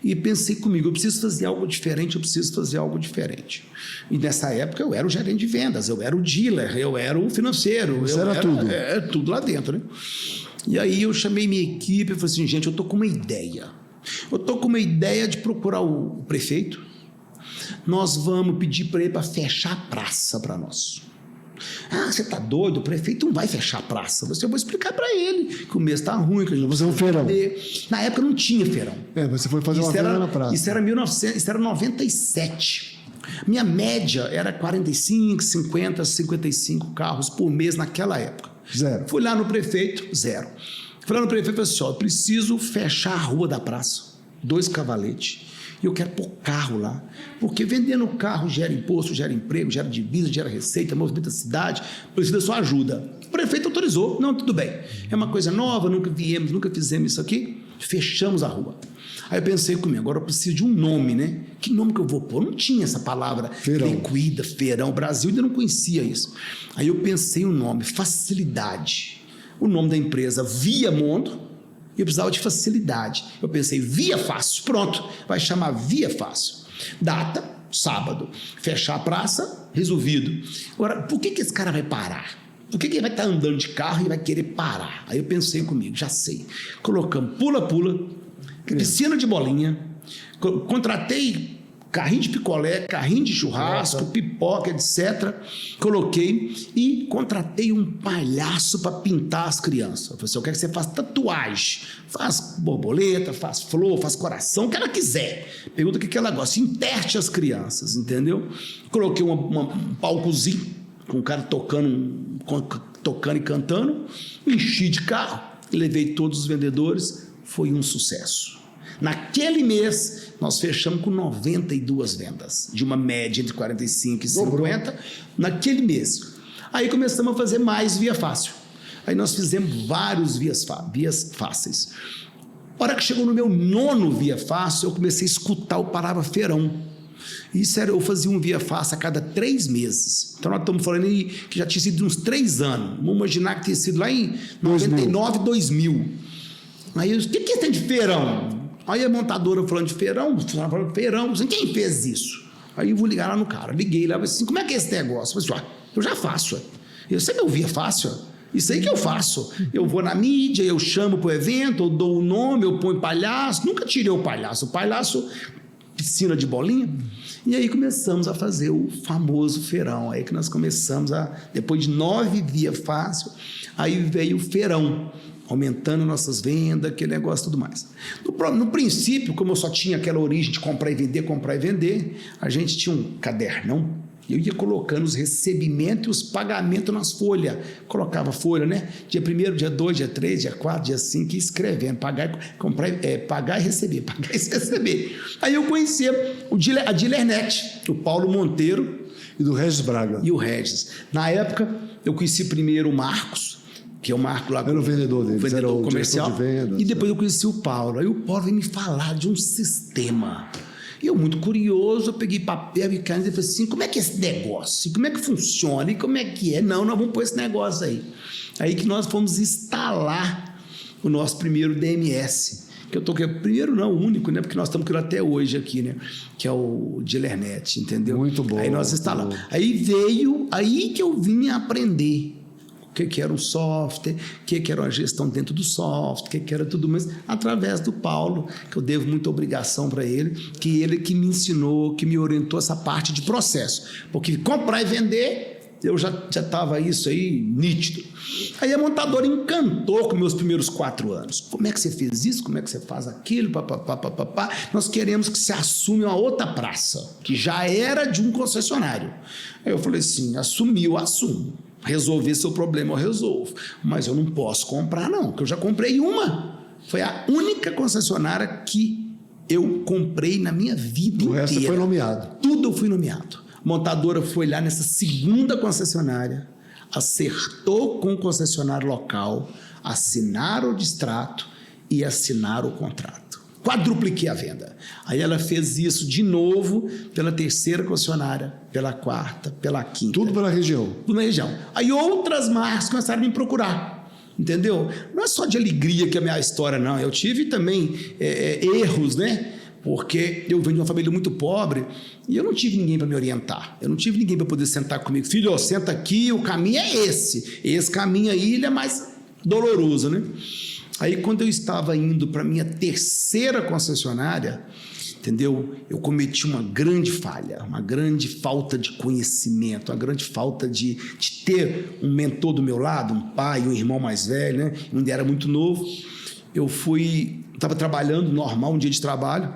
e pensei comigo, eu preciso fazer algo diferente. E nessa época eu era o gerente de vendas, eu era o dealer, eu era o financeiro. Você era tudo. Tudo lá dentro, né? E aí eu chamei minha equipe e falei assim, gente, eu estou com uma ideia. De procurar o prefeito. Nós vamos pedir para ele para fechar a praça para nós. Você está doido? O prefeito não vai fechar a praça. Eu vou explicar para ele que o mês está ruim, que a gente vai fazer um feirão. Na época não tinha feirão. Você foi fazer uma feira na praça. Isso era 97. Minha média era 45, 50, 55 carros por mês naquela época. Zero. Fui lá no prefeito, zero. Fui lá no prefeito e falei assim, eu preciso fechar a rua da praça. 2 cavaletes, e eu quero pôr carro lá, porque vendendo carro gera imposto, gera emprego, gera divisa, gera receita, movimenta a cidade, precisa da sua ajuda. O prefeito autorizou, não, tudo bem, é uma coisa nova, nunca fizemos isso aqui, fechamos a rua. Aí eu pensei comigo, agora eu preciso de um nome, né? Que nome que eu vou pôr? Não tinha essa palavra, feirão. liquida, feirão, o Brasil ainda não conhecia isso. Aí eu pensei o nome, facilidade. O nome da empresa Via Mundo, e eu precisava de facilidade. Eu pensei, Via Fácil, pronto, vai chamar Via Fácil. Data, sábado, fechar a praça, resolvido. Agora, por que esse cara vai parar? Por que ele vai estar andando de carro e vai querer parar? Aí eu pensei comigo, já sei. Colocamos pula-pula, piscina de bolinha, contratei carrinho de picolé, carrinho de churrasco, pipoca, etc. Coloquei e contratei um palhaço para pintar as crianças. Eu falei assim, eu quero que você faça tatuagem, faz borboleta, faz flor, faz coração, o que ela quiser. Pergunta o que ela gosta, interte as crianças, entendeu? Coloquei um palcozinho, com o cara tocando e cantando, enchi de carro, levei todos os vendedores, foi um sucesso. Naquele mês, nós fechamos com 92 vendas, de uma média entre 45 e 50, naquele mês. Aí começamos a fazer mais via fácil. Aí nós fizemos vários vias fáceis. A hora que chegou no meu 9º via fácil, eu comecei a escutar o palavra feirão. Isso era, eu fazia um via fácil a cada 3 meses. Então nós estamos falando aí que já tinha sido uns 3 anos. Vamos imaginar que tinha sido lá em 99, 2000. Aí eu disse, o que tem de feirão? Aí a montadora falando de feirão, assim, quem fez isso? Aí eu vou ligar lá no cara, liguei lá, assim, como é que é esse negócio? Eu falei assim, eu já faço. Você me ouvia fácil? Isso aí que eu faço. Eu vou na mídia, eu chamo para o evento, eu dou o nome, eu ponho palhaço. Nunca tirei o palhaço. Piscina de bolinha. E aí começamos a fazer o famoso feirão. Aí que nós começamos depois de 9 via fácil, aí veio o feirão, aumentando nossas vendas, aquele negócio e tudo mais. No princípio, como eu só tinha aquela origem de comprar e vender, a gente tinha um cadernão, eu ia colocando os recebimentos e os pagamentos nas folhas. Colocava folha, né? Dia 1º, dia 2, dia 3, dia 4, dia 5, e escrevendo, pagar e receber, pagar e receber. Aí eu conhecia a Dilernet, o Paulo Monteiro. E do Regis Braga. E o Regis. Na época, eu conheci primeiro o Marcos, que é o Marco lá. Era o vendedor deles, vendedor era o comercial diretor de vendas. E depois eu conheci o Paulo. Aí o Paulo veio me falar de um sistema. E eu, muito curioso, eu peguei papel e caneta e falei assim, como é que é esse negócio? Como é que funciona? E como é que é? Não, nós vamos pôr esse negócio aí. Aí que nós fomos instalar o nosso primeiro DMS. Que eu tô aqui, primeiro não, o único, né? Porque nós estamos com ele até hoje aqui, né? Que é o Dilernet, entendeu? Muito bom. Aí nós instalamos. Aí que eu vim aprender o que era um software, o que era uma gestão dentro do software, o que era tudo mais, através do Paulo, que eu devo muita obrigação para ele que me ensinou, que me orientou essa parte de processo. Porque comprar e vender, eu já estava isso aí nítido. Aí a montadora encantou com meus primeiros 4 anos. Como é que você fez isso? Como é que você faz aquilo? Nós queremos que você assume uma outra praça, que já era de um concessionário. Aí eu falei assim, eu assumo. Resolver seu problema eu resolvo, mas eu não posso comprar não, porque eu já comprei uma. Foi a única concessionária que eu comprei na minha vida inteira. O resto foi nomeado. Tudo eu fui nomeado. A montadora foi lá nessa segunda concessionária, acertou com o concessionário local, assinaram o distrato e assinaram o contrato. Quadrupliquei a venda. Aí ela fez isso de novo pela 3ª concessionária, pela 4ª, pela 5ª. Tudo pela região. Tudo na região. Aí outras marcas começaram a me procurar. Entendeu? Não é só de alegria que é a minha história, não. Eu tive também erros, né? Porque eu venho de uma família muito pobre e eu não tive ninguém para me orientar. Eu não tive ninguém para poder sentar comigo. Filho, senta aqui, o caminho é esse. Esse caminho aí ele é mais doloroso, né? Aí, quando eu estava indo para a minha 3ª concessionária, entendeu? Eu cometi uma grande falha, uma grande falta de conhecimento, uma grande falta de ter um mentor do meu lado, um pai, um irmão mais velho, né? Eu ainda era muito novo. estava trabalhando normal, um dia de trabalho.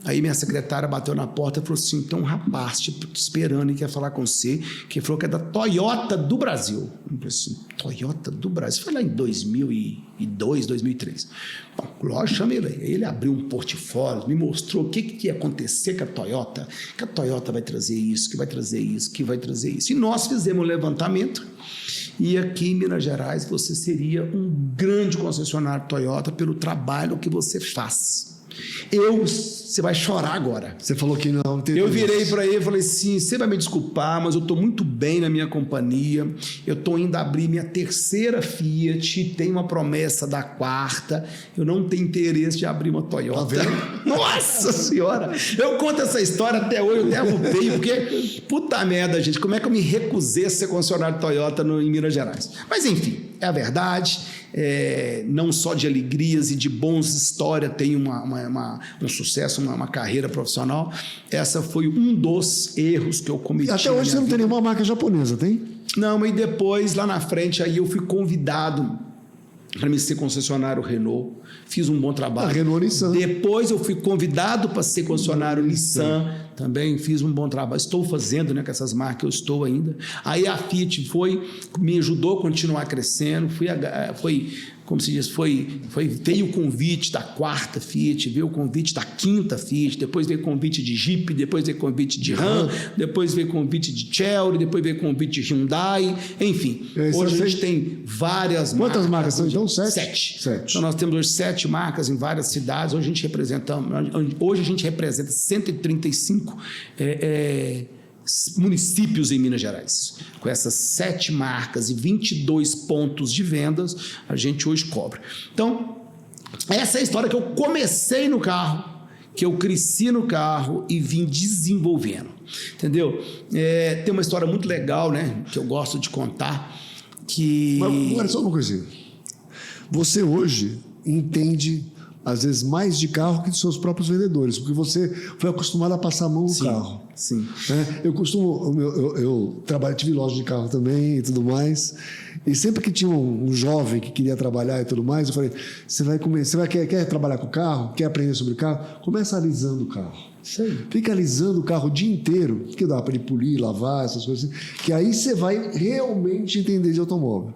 Aí minha secretária bateu na porta e falou assim: tem um rapaz te esperando e quer falar com você, que falou que é da Toyota do Brasil. Eu falei assim: Toyota do Brasil? Foi lá em 2002, 2003. Bom, lógico, chamei ele. Aí ele abriu um portfólio, me mostrou o que ia acontecer com a Toyota, que a Toyota vai trazer isso, que vai trazer isso, que vai trazer isso. E nós fizemos um levantamento. E aqui em Minas Gerais você seria um grande concessionário Toyota pelo trabalho que você faz. Você vai chorar agora. Você falou que não. Eu virei para ele e falei assim: você vai me desculpar, mas eu estou muito bem na minha companhia. Eu estou indo abrir minha terceira Fiat, tem uma promessa da quarta. Eu não tenho interesse de abrir uma Toyota. Tá. Nossa Senhora! Eu conto essa história até hoje, eu derrubei, porque puta merda, gente, como é que eu me recusei a ser concessionário Toyota em Minas Gerais? Mas enfim, é a verdade. Não só de alegrias e de bons histórias, tem um sucesso, uma carreira profissional. Essa foi um dos erros que eu cometi. Até hoje você não tem nenhuma marca japonesa, tem? Não, mas depois, lá na frente, aí eu fui convidado para me ser concessionário Renault. Fiz um bom trabalho. A Renault Nissan. Depois eu fui convidado para ser concessionário Nissan. Também fiz um bom trabalho. Estou fazendo, né, com essas marcas, eu estou ainda. Aí a Fiat me ajudou a continuar crescendo. Como se diz, veio o convite da quarta Fiat, veio o convite da quinta Fiat, depois veio o convite de Jeep, depois veio o convite de Ram, depois veio o convite de Chery, depois veio o convite de Hyundai, enfim. Hoje a gente tem várias marcas. Quantas marcas são então? 7? 7. Então nós temos hoje 7 marcas em várias cidades. Hoje a gente representa 135 municípios em Minas Gerais. Com essas 7 marcas e 22 pontos de vendas, a gente hoje cobre. Então, essa é a história que eu comecei no carro, que eu cresci no carro e vim desenvolvendo. Entendeu? Tem uma história muito legal, né, que eu gosto de contar. Mas olha só uma coisinha. Você hoje entende, às vezes, mais de carro que dos seus próprios vendedores, porque você foi acostumado a passar a mão no carro. Sim. Eu tive loja de carro também e tudo mais, e sempre que tinha um jovem que queria trabalhar e tudo mais, eu falei: quer trabalhar com o carro? Quer aprender sobre o carro? Começa alisando o carro. Sim. Fica alisando o carro o dia inteiro, que dá para ele polir, lavar, essas coisas assim, que aí você vai realmente entender de automóvel.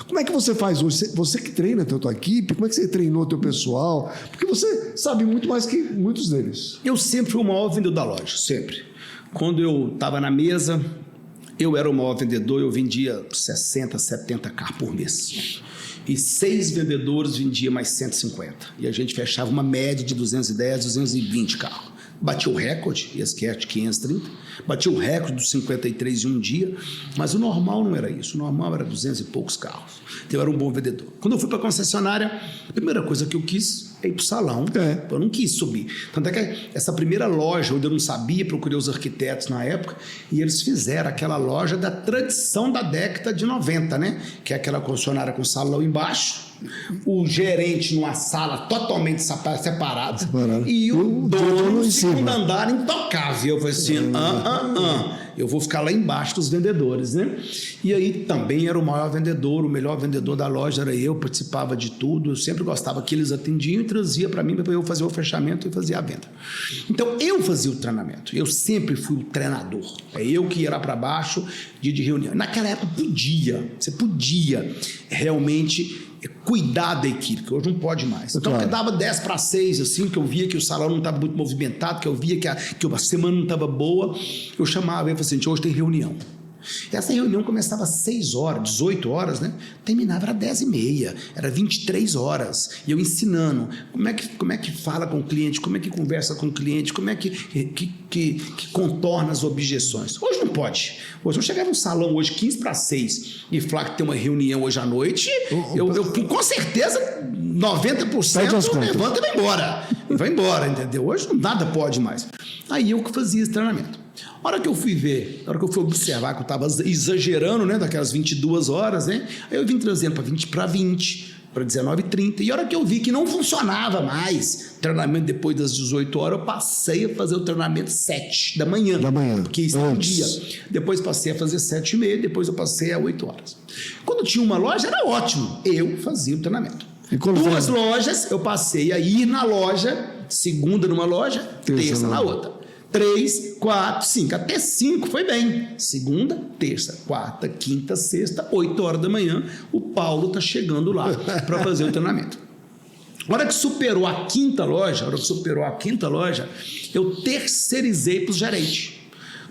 Como é que você faz hoje? Você que treina a tua equipe, como é que você treinou o teu pessoal? Porque você sabe muito mais que muitos deles. Eu sempre fui o maior vendedor da loja, sempre. Quando eu estava na mesa, eu era o maior vendedor, eu vendia 60, 70 carros por mês. E 6 vendedores vendiam mais 150. E a gente fechava uma média de 210, 220 carros. Bati o recorde, esse que é de 530, bati o recorde dos 53 em um dia, mas o normal não era isso, o normal era 200 e poucos carros. Então eu era um bom vendedor. Quando eu fui para a concessionária, a primeira coisa que eu quis é ir para o salão, eu não quis subir. Tanto é que essa primeira loja, onde eu não sabia, procurei os arquitetos na época, e eles fizeram aquela loja da tradição da década de 90, né? Que é aquela concessionária com salão embaixo, o gerente numa sala totalmente separada e o dono no segundo andar intocável. Eu falei assim, eu vou ficar lá embaixo dos vendedores, né? E aí também era o maior vendedor, o melhor vendedor da loja era eu, participava de tudo, eu sempre gostava que eles atendiam e trazia para mim para eu fazer o fechamento e fazer a venda. Então eu fazia o treinamento, eu sempre fui o treinador, é eu que ia lá para baixo, dia de reunião. Naquela época você podia realmente cuidar da equipe, que hoje não pode mais. Então, que dava 10 para 6, assim, que eu via que o salão não estava muito movimentado, que eu via que a semana não estava boa, eu chamava e falava assim: hoje tem reunião. Essa reunião começava às 6 horas, 18 horas, né? Terminava era 10h30, era 23 horas. E eu ensinando como é que fala com o cliente, como é que conversa com o cliente, como é que contorna as objeções. Hoje não pode. Hoje eu chegar num salão hoje 15 para 6 e falar que tem uma reunião hoje à noite, eu com certeza 90% levanta e vai embora. Vai embora, entendeu? Hoje nada pode mais. Aí eu que fazia esse treinamento. A hora que eu fui ver, a hora que eu fui observar que eu estava exagerando, né, daquelas 22 horas, né, aí eu vim trazendo para 20, para 19h30, e a hora que eu vi que não funcionava mais treinamento depois das 18 horas, eu passei a fazer o treinamento 7 da manhã. Porque isso é um dia. Depois passei a fazer 7h30, depois eu passei a 8 horas. Quando tinha uma loja, era ótimo. Eu fazia o treinamento. 2 lojas, eu passei a ir na loja, segunda numa loja, terça na outra. 3, 4, 5, até 5 foi bem. Segunda, terça, quarta, quinta, sexta, 8 horas da manhã, o Paulo tá chegando lá para fazer o treinamento. A hora que superou a quinta loja, eu terceirizei para os gerentes.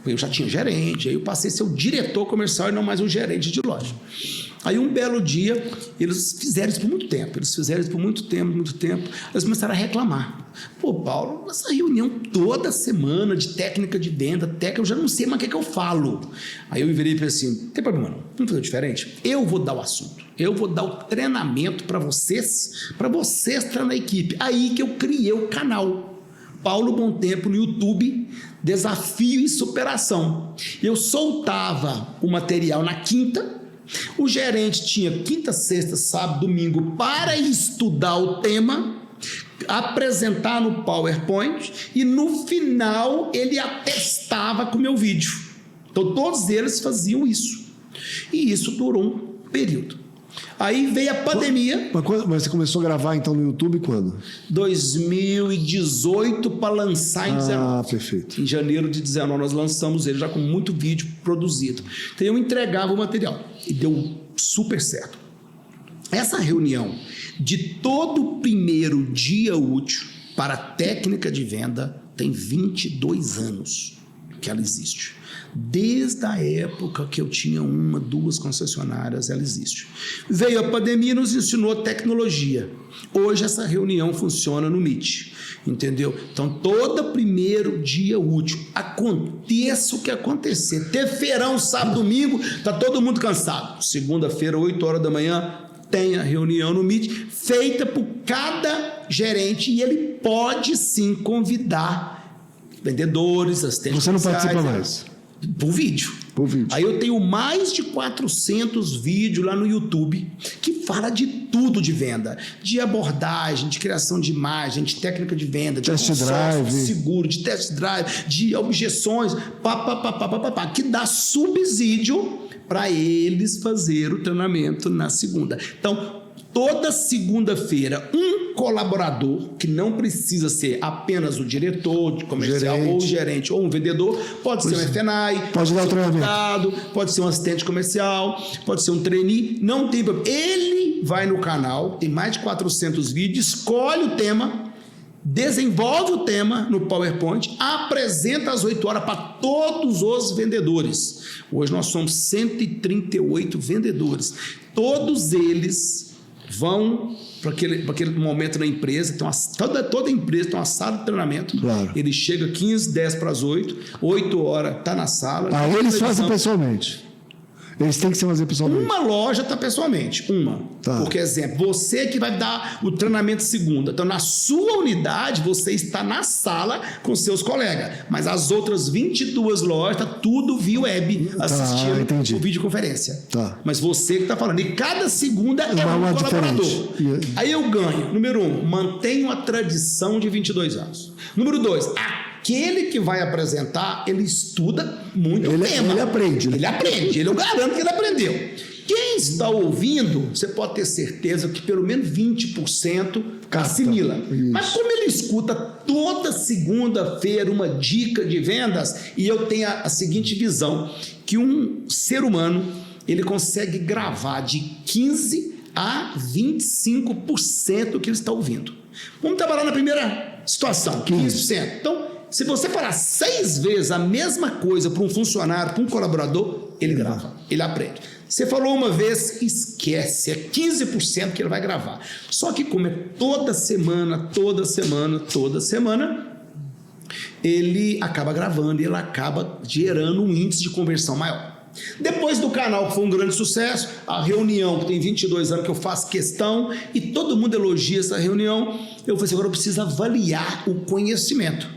Eu já tinha gerente, aí eu passei a ser o diretor comercial e não mais um gerente de loja. Aí um belo dia, eles fizeram isso por muito tempo, eles começaram a reclamar. Pô, Paulo, essa reunião toda semana de técnica de venda, eu já não sei mais o que eu falo. Aí eu virei e falei assim, não tem problema não, vamos fazer diferente? Eu vou dar o assunto, eu vou dar o treinamento para vocês estar na equipe. Aí que eu criei o canal Paulo Bom Tempo no YouTube, Desafio e Superação. Eu soltava o material na quinta, o gerente tinha quinta, sexta, sábado, domingo para estudar o tema, apresentar no PowerPoint e no final ele atestava com o meu vídeo. Então todos eles faziam isso. E isso durou um período. Aí veio a pandemia. Mas você começou a gravar então no YouTube quando? 2018 para lançar em 19. Ah, perfeito. Em janeiro de 19 nós lançamos ele já com muito vídeo produzido. Então eu entregava o material e deu super certo. Essa reunião de todo o primeiro dia útil para a técnica de venda tem 22 anos que ela existe. Desde a época que eu tinha 1, 2 concessionárias, ela existe. Veio a pandemia e nos ensinou tecnologia. Hoje essa reunião funciona no Meet, entendeu? Então, todo primeiro dia útil, aconteça o que acontecer. Ter feirão, sábado, domingo, tá todo mundo cansado. Segunda-feira, 8 horas da manhã, tem a reunião no Meet, feita por cada gerente, e ele pode sim convidar vendedores, assistentes. Você não participa mais? Por vídeo. Aí eu tenho mais de 400 vídeos lá no YouTube que fala de tudo de venda, de abordagem, de criação de imagem, de técnica de venda, de test drive, de seguro, de test drive, de objeções, que dá subsídio para eles fazer o treinamento na segunda. Então, toda segunda-feira, um colaborador, que não precisa ser apenas o diretor de comercial ou o gerente ou um vendedor, pode ser um FNAI, pode ser um soldado, pode ser um assistente comercial, pode ser um trainee, não tem problema. Ele vai no canal, tem mais de 400 vídeos, escolhe o tema, desenvolve o tema no PowerPoint, apresenta às 8 horas para todos os vendedores. Hoje nós somos 138 vendedores. Todos eles vão para aquele momento na empresa, então toda empresa tem uma sala de treinamento. Claro. Ele chega 15, 10 para as 8, 8 horas está na sala. Eles fazem pessoalmente. Eles têm que se fazer pessoalmente. Uma loja está pessoalmente, Tá. Porque, exemplo, você que vai dar o treinamento segunda. Então, na sua unidade, você está na sala com seus colegas. Mas as outras 22 lojas, está tudo via web, assistindo por videoconferência. Tá. Mas você que está falando. E cada segunda é um colaborador. Diferente. Aí eu ganho. Número 1, mantenho a tradição de 22 anos. Número 2, aquele que vai apresentar, ele estuda muito o tema. Ele aprende. Eu garanto que ele aprendeu. Quem está ouvindo, você pode ter certeza que pelo menos 20% assimila. Isso. Mas como ele escuta toda segunda-feira uma dica de vendas, e eu tenho a seguinte visão, que um ser humano, ele consegue gravar de 15% a 25% do que ele está ouvindo. Vamos trabalhar na primeira situação, 15%. Então, se você falar 6 vezes a mesma coisa para um funcionário, para um colaborador, ele grava, ele aprende. Você falou uma vez, esquece, é 15% que ele vai gravar. Só que como é toda semana, ele acaba gravando e ele acaba gerando um índice de conversão maior. Depois do canal, que foi um grande sucesso, a reunião, que tem 22 anos que eu faço questão, e todo mundo elogia essa reunião, eu falei assim, agora eu preciso avaliar o conhecimento.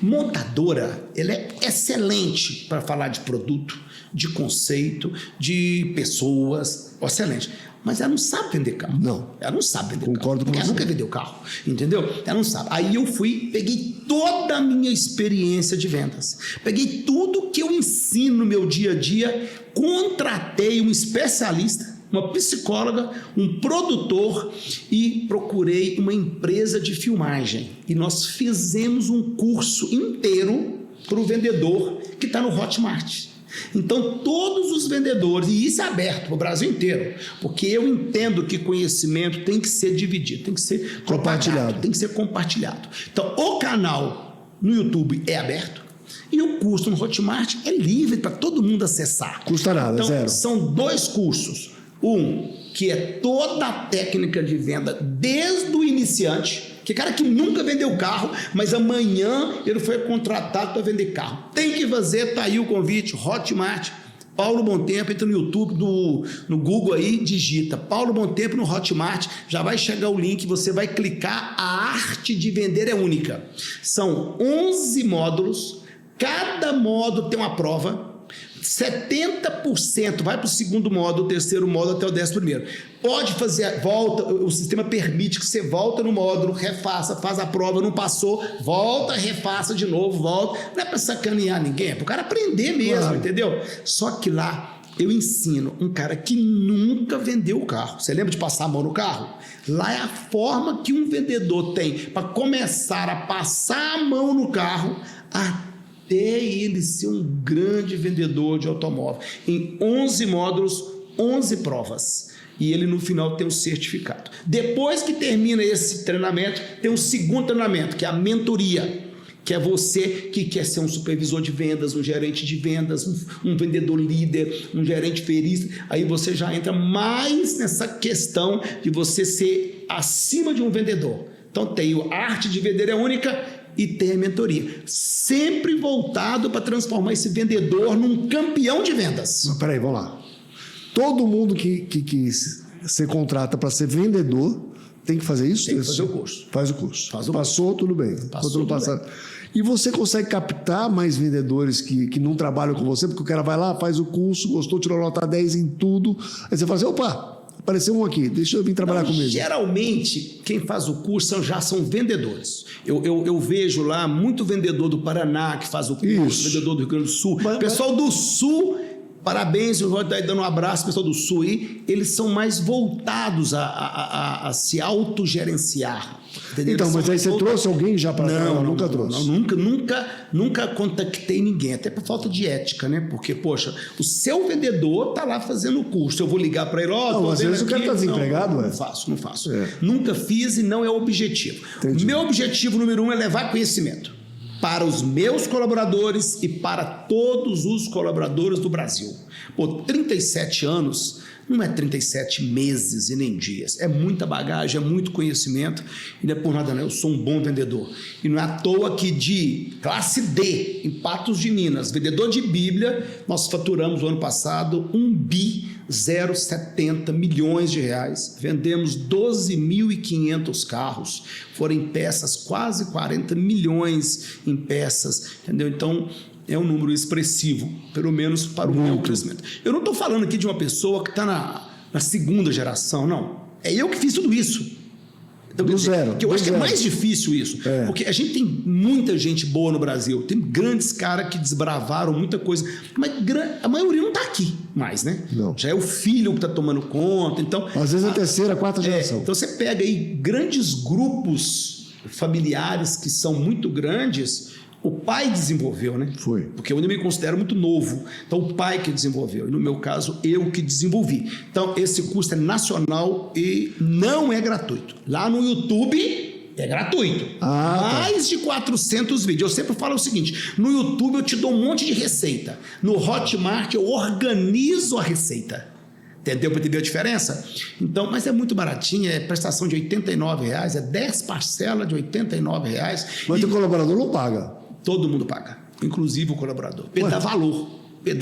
Montadora, ela é excelente para falar de produto, de conceito, de pessoas, excelente. Mas ela não sabe vender carro. Não. Ela não sabe vender Concordo carro. Com ela nunca vendeu carro, entendeu? Ela não sabe. Aí eu peguei toda a minha experiência de vendas. Peguei tudo que eu ensino no meu dia a dia, contratei um especialista uma psicóloga, um produtor e procurei uma empresa de filmagem. E nós fizemos um curso inteiro para o vendedor que está no Hotmart. Então, todos os vendedores, e isso é aberto para o Brasil inteiro, porque eu entendo que conhecimento tem que ser dividido, tem que ser compartilhado, tem que ser compartilhado. Então, o canal no YouTube é aberto e o curso no Hotmart é livre para todo mundo acessar. Custa nada, então, zero. São 2 cursos. Um, que é toda a técnica de venda desde o iniciante, que cara que nunca vendeu carro, mas amanhã ele foi contratado para vender carro. Tem que fazer, tá aí o convite, Hotmart, Paulo Bontempo, entra no YouTube, no Google aí, digita Paulo Bontempo no Hotmart, já vai chegar o link, você vai clicar, a arte de vender é única. São 11 módulos, cada módulo tem uma prova, 70% vai para o segundo módulo, o terceiro módulo até o 11º. Pode fazer, volta, o sistema permite que você volta no módulo, refaça, faz a prova, não passou, volta, refaça de novo, volta. Não é para sacanear ninguém, é para o cara aprender mesmo, claro. Entendeu? Só que lá eu ensino um cara que nunca vendeu o carro. Você lembra de passar a mão no carro? Lá é a forma que um vendedor tem para começar a passar a mão no carro até ele ser um grande vendedor de automóvel. Em 11 módulos, 11 provas. E ele no final tem um certificado. Depois que termina esse treinamento, tem um segundo treinamento, que é a mentoria, que é você que quer ser um supervisor de vendas, um gerente de vendas, um vendedor líder, um gerente ferista. Aí você já entra mais nessa questão de você ser acima de um vendedor. Então tem a arte de vender é única e tem a mentoria. Sempre voltado para transformar esse vendedor num campeão de vendas. Mas peraí, vamos lá. Todo mundo que se contrata para ser vendedor tem que fazer isso? Tem que fazer o curso. Faz o curso. Passou, tudo bem. Passou, tudo bem. E você consegue captar mais vendedores que não trabalham com você, porque o cara vai lá, faz o curso, gostou, tirou nota 10 em tudo. Aí você fala assim, opa, apareceu um aqui, deixa eu vir trabalhar comigo. Geralmente, quem faz o curso já são vendedores. Eu vejo lá muito vendedor do Paraná que faz o curso, vendedor do Rio Grande do Sul. Pessoal do Sul, parabéns, eu vou dando um abraço, pessoal do Sul aí, eles são mais voltados a se autogerenciar. Então, mas aí você trouxe alguém já para cá? Nunca trouxe. Nunca contactei ninguém, até por falta de ética, né? Porque, poxa, o seu vendedor tá lá fazendo o curso. Eu vou ligar para ele, às vezes o cara está desempregado, não faço. Nunca fiz e não é o objetivo. Entendi. Meu objetivo número 1 é levar conhecimento para os meus colaboradores e para todos os colaboradores do Brasil. Por 37 anos, não é 37 meses e nem dias, é muita bagagem, é muito conhecimento, e não é por nada não, eu sou um bom vendedor. E não é à toa que de classe D, em Patos de Minas, vendedor de Bíblia, nós faturamos no ano passado 1,070 bilhões de reais, vendemos 12.500 carros, foram em peças quase 40 milhões em peças, entendeu? Então, é um número expressivo, pelo menos para o meu crescimento. Eu não estou falando aqui de uma pessoa que está na segunda geração, não. É eu que fiz tudo isso. Então, do zero. Que eu acho que é mais difícil isso. Porque a gente tem muita gente boa no Brasil. Tem grandes caras que desbravaram muita coisa. Mas a maioria não está aqui mais, né? Não. Já é o filho que está tomando conta. Então, às vezes a terceira, quarta geração. Então você pega aí grandes grupos familiares que são muito grandes. O pai desenvolveu, né? Foi. Porque eu ainda me considero muito novo. Então, o pai que desenvolveu. E no meu caso, eu que desenvolvi. Então, esse curso é nacional e não é gratuito. Lá no YouTube é gratuito. Mais de 400 vídeos. Eu sempre falo o seguinte, no YouTube eu te dou um monte de receita. No Hotmart eu organizo a receita. Entendeu? Para entender a diferença? Então, mas é muito baratinho, é prestação de R$89, é 10 parcelas de R$89. Mas o colaborador não paga. Todo mundo paga, inclusive o colaborador. Dá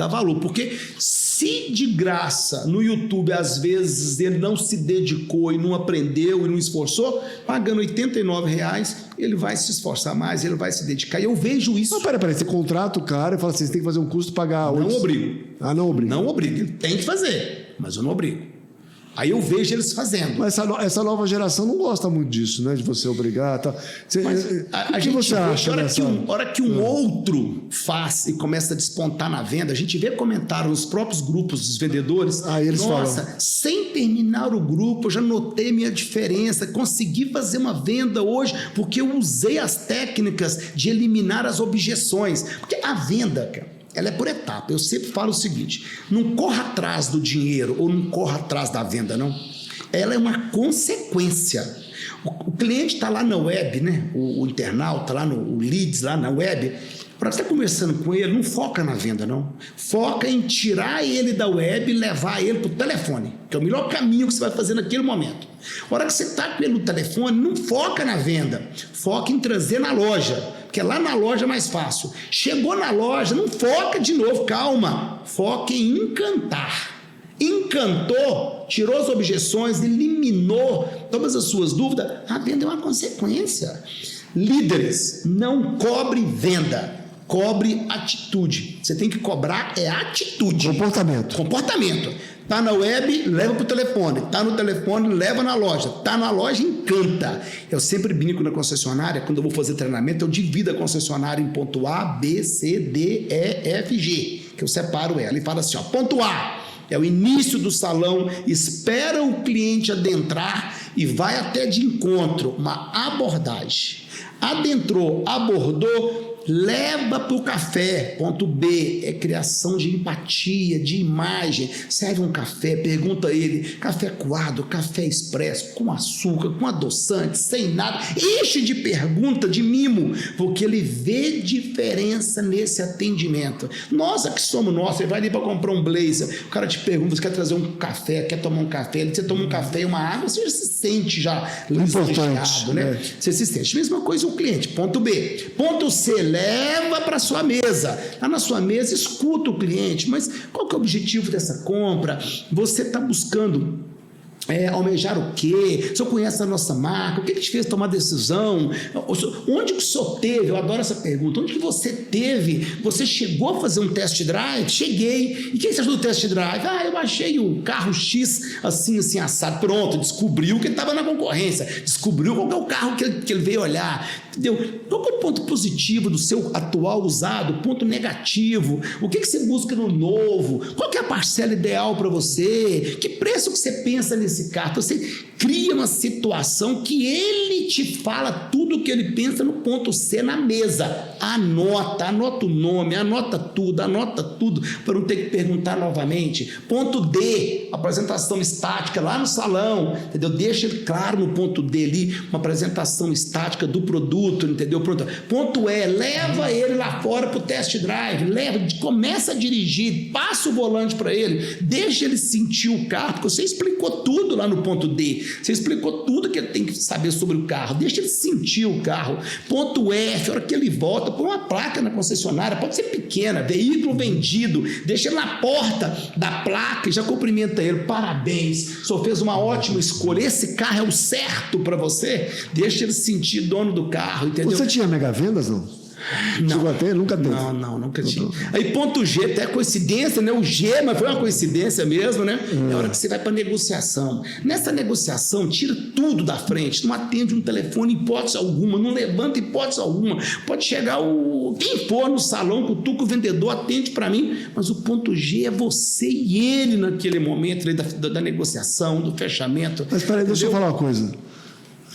valor, porque se de graça no YouTube, às vezes, ele não se dedicou e não aprendeu e não esforçou, pagando R$89, ele vai se esforçar mais, ele vai se dedicar. E eu vejo isso. Mas peraí, você contrata o cara e fala assim, você tem que fazer um curso e pagar... Não obrigo. Não obrigo. Não obrigo, ele tem que fazer, mas eu não obrigo. Aí eu vejo eles fazendo. Mas essa nova geração não gosta muito disso, né? De você obrigar. Tá. A gente você acha hora que um outro faz e começa a despontar na venda, a gente vê comentário nos próprios grupos dos vendedores. Eles nossa, falam. sem terminar o grupo, eu já notei minha diferença. Consegui fazer uma venda hoje porque eu usei as técnicas de eliminar as objeções. Porque a venda, cara, ela é por etapa. Eu sempre falo o seguinte: não corra atrás do dinheiro ou não corra atrás da venda, não. Ela é uma consequência. O cliente está lá na web, né? O internauta lá no leads, lá na web. Para você estar conversando com ele, não foca na venda, não. Foca em tirar ele da web e levar ele para o telefone, que é o melhor caminho que você vai fazer naquele momento. A hora que você está com ele no telefone, não foca na venda. Foca em trazer na loja, porque lá na loja é mais fácil. Chegou na loja, não foca de novo, calma. Foca em encantar. Encantou, tirou as objeções, eliminou todas as suas dúvidas. A venda é uma consequência. Líderes, não cobre venda, cobre atitude. Você tem que cobrar atitude. Comportamento. Tá na web, leva para o telefone. Tá no telefone, leva na loja. Tá na loja, encanta. Eu sempre brinco na concessionária, quando eu vou fazer treinamento, eu divido a concessionária em ponto A, B, C, D, E, F, G, que eu separo ela e falo assim, ó, ponto A é o início do salão, espera o cliente adentrar e vai até de encontro, uma abordagem. Adentrou, abordou, leva para o café. Ponto B é criação de empatia, de imagem. Serve um café, pergunta a ele: café coado, café expresso, com açúcar, com adoçante, sem nada. Enche de pergunta, de mimo, porque ele vê diferença nesse atendimento. Nós que somos nós, você vai ali para comprar um blazer, o cara te pergunta: você quer trazer um café, quer tomar um café? Você toma um café e uma água, você já se sente já importante, né? Você se sente. Mesma coisa o cliente. Ponto B. Ponto C, leva para sua mesa. Lá na sua mesa, escuta o cliente. Mas qual que é o objetivo dessa compra? Você está buscando almejar o quê? O senhor conhece a nossa marca? O que te fez tomar decisão? Onde que o senhor teve? Eu adoro essa pergunta. Onde que você teve? Você chegou a fazer um test drive? Cheguei. E o que você achou do test drive? Eu achei o carro X assim assado. Pronto, descobriu que ele estava na concorrência. Descobriu qual que é o carro que ele veio olhar. Entendeu? Qual que é o ponto positivo do seu atual usado? Ponto negativo? O que você busca no novo? Qual que é a parcela ideal para você? Que preço que você pensa nesse carro? Você cria uma situação que ele te fala tudo o que ele pensa no ponto C na mesa. Anota o nome, anota tudo para não ter que perguntar novamente. Ponto D, apresentação estática lá no salão, entendeu? Deixa ele claro no ponto D ali, uma apresentação estática do produto, entendeu? Pronto. Ponto E, leva ele lá fora para o test drive, começa a dirigir, passa o volante para ele, deixa ele sentir o carro, porque você explicou tudo lá no ponto D, você explicou tudo que ele tem que saber sobre o carro, deixa ele sentir o carro. Ponto F, a hora que ele volta, põe uma placa na concessionária, pode ser pequena, veículo vendido, deixa ele na porta da placa e já cumprimenta ele: parabéns, o senhor fez uma ótima escolha, esse carro é o certo para você. Deixa ele sentir dono do carro, entendeu? Você tinha mega vendas, não? Não, até, nunca teve. Não, nunca tinha. Aí ponto G, até coincidência, né? O G, mas foi uma coincidência mesmo, né? É a hora que você vai para negociação. Nessa negociação, tira tudo da frente, não atende um telefone em hipótese alguma, não levanta hipótese alguma. Pode chegar quem for no salão, cutuca o vendedor, atende para mim, mas o ponto G é você e ele naquele momento da negociação, do fechamento. Mas peraí, deixa eu falar uma coisa.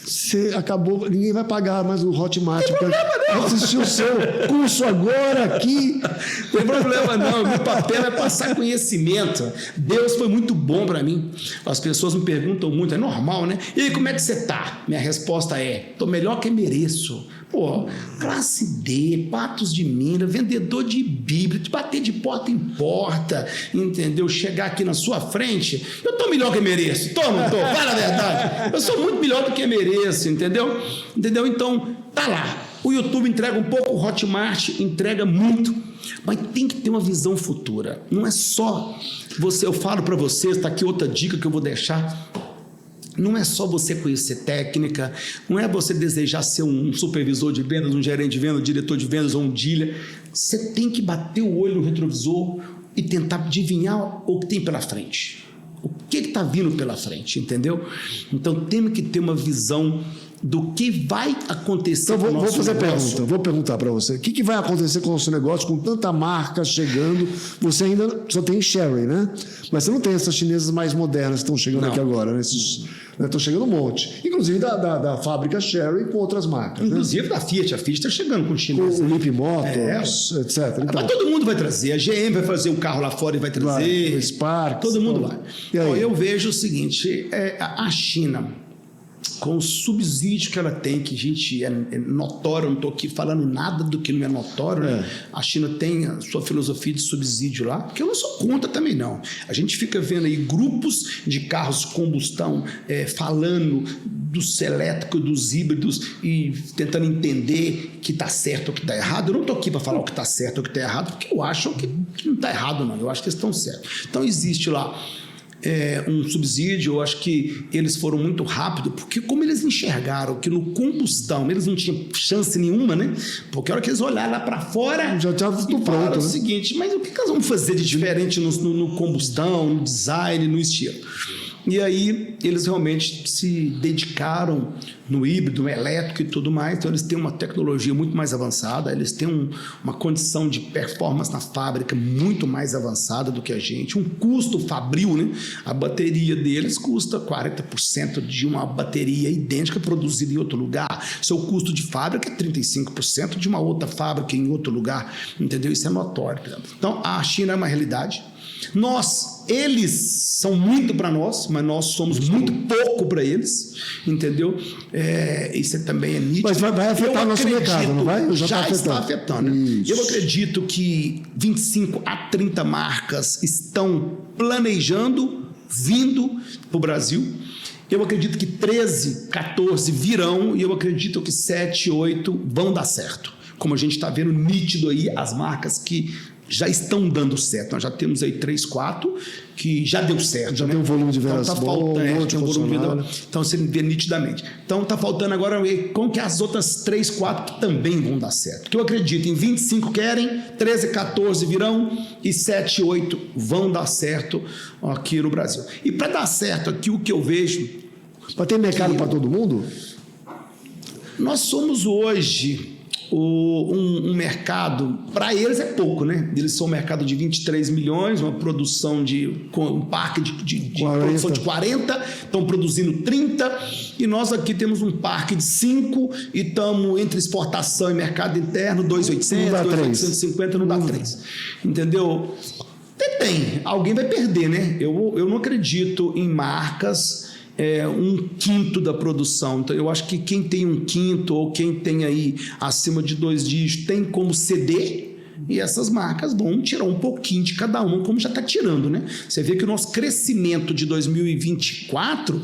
Você acabou, ninguém vai pagar mais o Hotmart. Não tem problema não. Assistir o seu curso agora aqui. Não tem problema não. Meu papel é passar conhecimento. Deus foi muito bom para mim. As pessoas me perguntam muito, é normal, né? E aí, como é que você tá? Minha resposta é: tô melhor que mereço. Pô, classe D, Patos de Minas, vendedor de Bíblia, te bater de porta em porta, entendeu? Chegar aqui na sua frente, eu tô melhor que mereço. Tô, não tô? Fala a verdade. Eu sou muito melhor do que mereço, entendeu? Então, tá lá. O YouTube entrega um pouco, o Hotmart entrega muito, mas tem que ter uma visão futura. Não é só você, eu falo para vocês, tá aqui outra dica que eu vou deixar. Não é só você conhecer técnica, não é você desejar ser um supervisor de vendas, um gerente de vendas, um diretor de vendas ou um dealer. Você tem que bater o olho no retrovisor e tentar adivinhar o que tem pela frente. O que está vindo pela frente, entendeu? Então, temos que ter uma visão do que vai acontecer com o nosso negócio. Vou perguntar para você. O que vai acontecer com o nosso negócio, com tanta marca chegando? Você ainda só tem Sherry, né? Mas você não tem essas chinesas mais modernas que estão chegando aqui agora, né? Estão chegando um monte. Inclusive da fábrica Sherry com outras marcas. Inclusive né? da Fiat. A Fiat está chegando com chinês. Com o Leap Motors, etc. Então, mas todo mundo vai trazer. A GM vai fazer um carro lá fora e vai trazer. O Spark. Todo mundo vai. Bom, eu vejo o seguinte, a China, com o subsídio que ela tem, que, gente, é notório, não estou aqui falando nada do que não é notório, né? A China tem a sua filosofia de subsídio lá, que eu não sou contra também, não. A gente fica vendo aí grupos de carros combustão falando dos elétricos, dos híbridos e tentando entender que está certo ou que está errado. Eu não estou aqui para falar o que está certo ou o que está errado, porque eu acho que não está errado, não. Eu acho que eles estão certos. Então, existe lá um subsídio. Eu acho que eles foram muito rápido, porque como eles enxergaram que no combustão eles não tinham chance nenhuma, né? Porque a hora que eles olharam lá para fora, já estava tudo pronto, o seguinte, mas o que nós vamos fazer de diferente no combustão, no design, no estilo? E aí eles realmente se dedicaram no híbrido, no elétrico e tudo mais. Então eles têm uma tecnologia muito mais avançada, eles têm uma condição de performance na fábrica muito mais avançada do que a gente, um custo fabril, né? A bateria deles custa 40% de uma bateria idêntica produzida em outro lugar. Seu custo de fábrica é 35% de uma outra fábrica em outro lugar, entendeu? Isso é notório. Então a China é uma realidade. Eles são muito para nós, mas nós somos muito pouco para eles, entendeu? Isso também é nítido. Mas vai afetar o nosso mercado, não vai? Já está afetando. Eu acredito que 25 a 30 marcas estão planejando, vindo para o Brasil. Eu acredito que 13, 14 virão, e eu acredito que 7, 8 vão dar certo. Como a gente está vendo nítido aí, as marcas que já estão dando certo. Nós já temos aí 3, 4 que já deu certo. Já tem um volume de vendas bom, então você vê nitidamente. Então está faltando agora ver como que as outras 3, 4 que também vão dar certo. Porque eu acredito em 25 querem, 13, 14 virão e 7, 8 vão dar certo aqui no Brasil. E para dar certo aqui, o que eu vejo... Para ter mercado para todo mundo? Nós somos hoje... um mercado, para eles é pouco, né? Eles são um mercado de 23 milhões, uma produção um parque de produção de 40, estão produzindo 30, e nós aqui temos um parque de 5 e estamos entre exportação e mercado interno, 2.800, 2.850, não dá 3. Entendeu? Tem. Alguém vai perder, né? Eu não acredito em marcas... 1/5 da produção. Então, eu acho que quem tem 1/5 ou quem tem aí acima de 2 dígitos tem como ceder, e essas marcas vão tirar um pouquinho de cada uma, como já está tirando, né? Você vê que o nosso crescimento de 2024,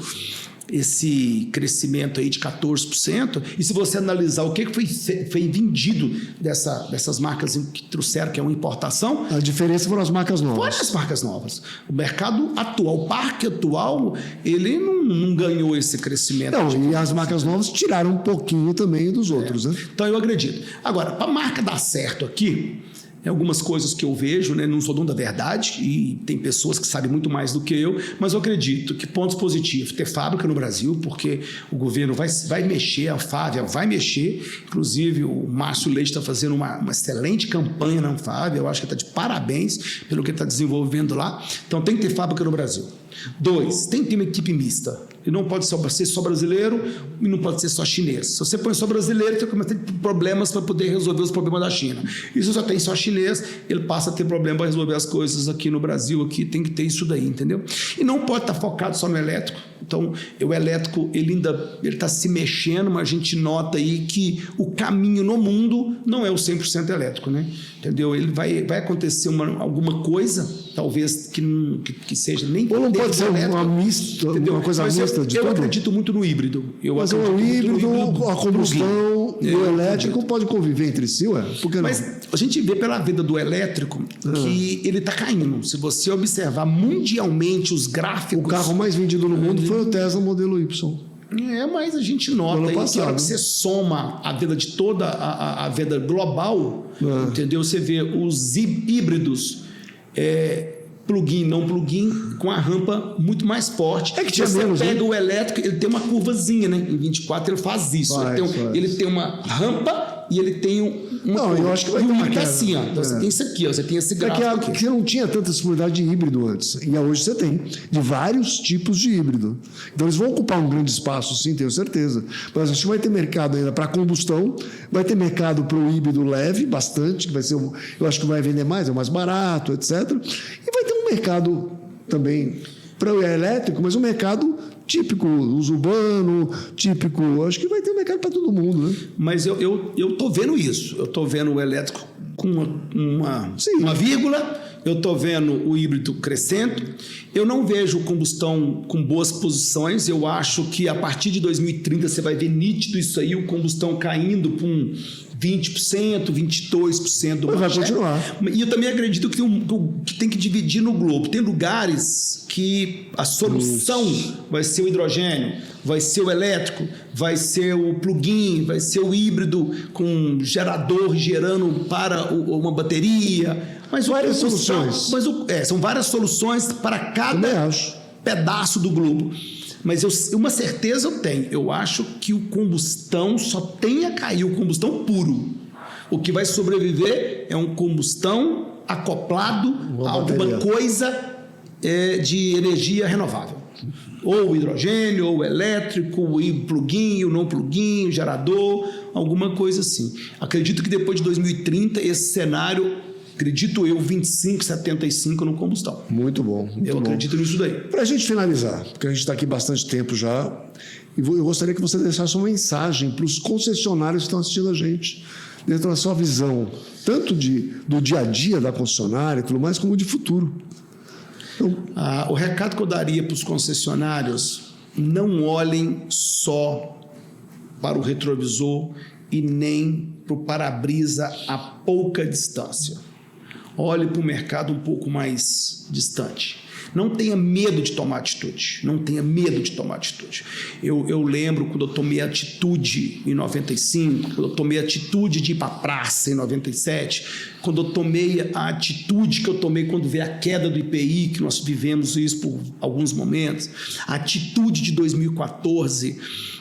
esse crescimento aí de 14%, e se você analisar o que foi vendido dessas marcas que trouxeram, que é uma importação... A diferença foram as marcas novas. Foram as marcas novas. O mercado atual, o parque atual, ele não ganhou esse crescimento. Não, e as marcas novas tiraram um pouquinho também dos outros, né? Então eu acredito. Agora, para a marca dar certo aqui... algumas coisas que eu vejo, né? Não sou dono da verdade, e tem pessoas que sabem muito mais do que eu, mas eu acredito que pontos positivos, ter fábrica no Brasil, porque o governo vai mexer, a Anfávia vai mexer, inclusive o Márcio Leite está fazendo uma excelente campanha na Anfávia, eu acho que está de parabéns pelo que está desenvolvendo lá. Então tem que ter fábrica no Brasil. 2, tem que ter uma equipe mista. E não pode ser só brasileiro e não pode ser só chinês. Se você põe só brasileiro, você começa a ter problemas para poder resolver os problemas da China. E se só tem só chinês, ele passa a ter problema para resolver as coisas aqui no Brasil. Aqui tem que ter isso daí, entendeu? E não pode estar focado só no elétrico. Então, o elétrico, ele está se mexendo, mas a gente nota aí que o caminho no mundo não é o 100% elétrico, né? Entendeu? Ele vai acontecer alguma coisa, talvez que seja nem... Ou não pode ser uma coisa mista de tudo? Eu acredito muito no híbrido. Mas o híbrido, a combustão e o elétrico podem conviver entre si, ué? Por que não? Mas a gente vê pela venda do elétrico que ele está caindo. Se você observar mundialmente os gráficos... O carro mais vendido no mundo foi o Tesla modelo Y. Mas a gente nota aí que a hora que você soma a venda de toda a venda global, entendeu? Você vê os híbridos plug-in, não plug-in, com a rampa muito mais forte. É que tinha você menos, pega né? o elétrico, ele tem uma curvazinha, né? Em 24 ele faz isso. Ele tem uma rampa e ele tem uma Não, eu acho que vai ter uma queda. queda. Assim, ó. Então você tem isso aqui, ó. Você tem esse gráfico aqui. Você não tinha tanta disponibilidade de híbrido antes. E hoje você tem, de vários tipos de híbrido. Então eles vão ocupar um grande espaço, sim, tenho certeza. Mas acho que vai ter mercado ainda para combustão, vai ter mercado para o híbrido leve, bastante, que vai ser, eu acho que vai vender mais, é mais barato, etc. E vai ter um mercado também para o elétrico, mas um mercado típico, uso urbano, típico. Acho que vai ter mercado para todo mundo, né? Mas eu estou vendo isso. Eu estou vendo o elétrico com uma vírgula, eu estou vendo o híbrido crescendo. Eu não vejo combustão com boas posições. Eu acho que a partir de 2030 você vai ver nítido isso aí, o combustão caindo para um 20%, 22% do market. Vai continuar. E eu também acredito que tem que dividir no globo. Tem lugares que a solução vai ser o hidrogênio, vai ser o elétrico, vai ser o plug-in, vai ser o híbrido com gerador gerando para uma bateria. Mas várias soluções. São várias soluções para cada pedaço do globo. Mas uma certeza eu tenho. Eu acho que o combustão só tem a cair, o combustão puro. O que vai sobreviver é um combustão acoplado a alguma coisa de energia renovável. Ou o hidrogênio, ou o elétrico, o plug-in, o não plug-in, o gerador, alguma coisa assim. Acredito que depois de 2030 esse cenário, acredito eu, 25, 75 no combustão. Muito bom. Eu acredito nisso daí. Para a gente finalizar, porque a gente está aqui bastante tempo já, eu gostaria que você deixasse uma mensagem para os concessionários que estão assistindo a gente, dentro da sua visão, tanto do dia a dia da concessionária e tudo mais, como de futuro. Então, o recado que eu daria para os concessionários: não olhem só para o retrovisor e nem para o para-brisa a pouca distância. Olhe para o mercado um pouco mais distante. Não tenha medo de tomar atitude. Não tenha medo de tomar atitude. Eu lembro quando eu tomei atitude em 95, quando eu tomei atitude de ir para a praça em 97, quando eu tomei a atitude que eu tomei quando veio a queda do IPI, que nós vivemos isso por alguns momentos, a atitude de 2014,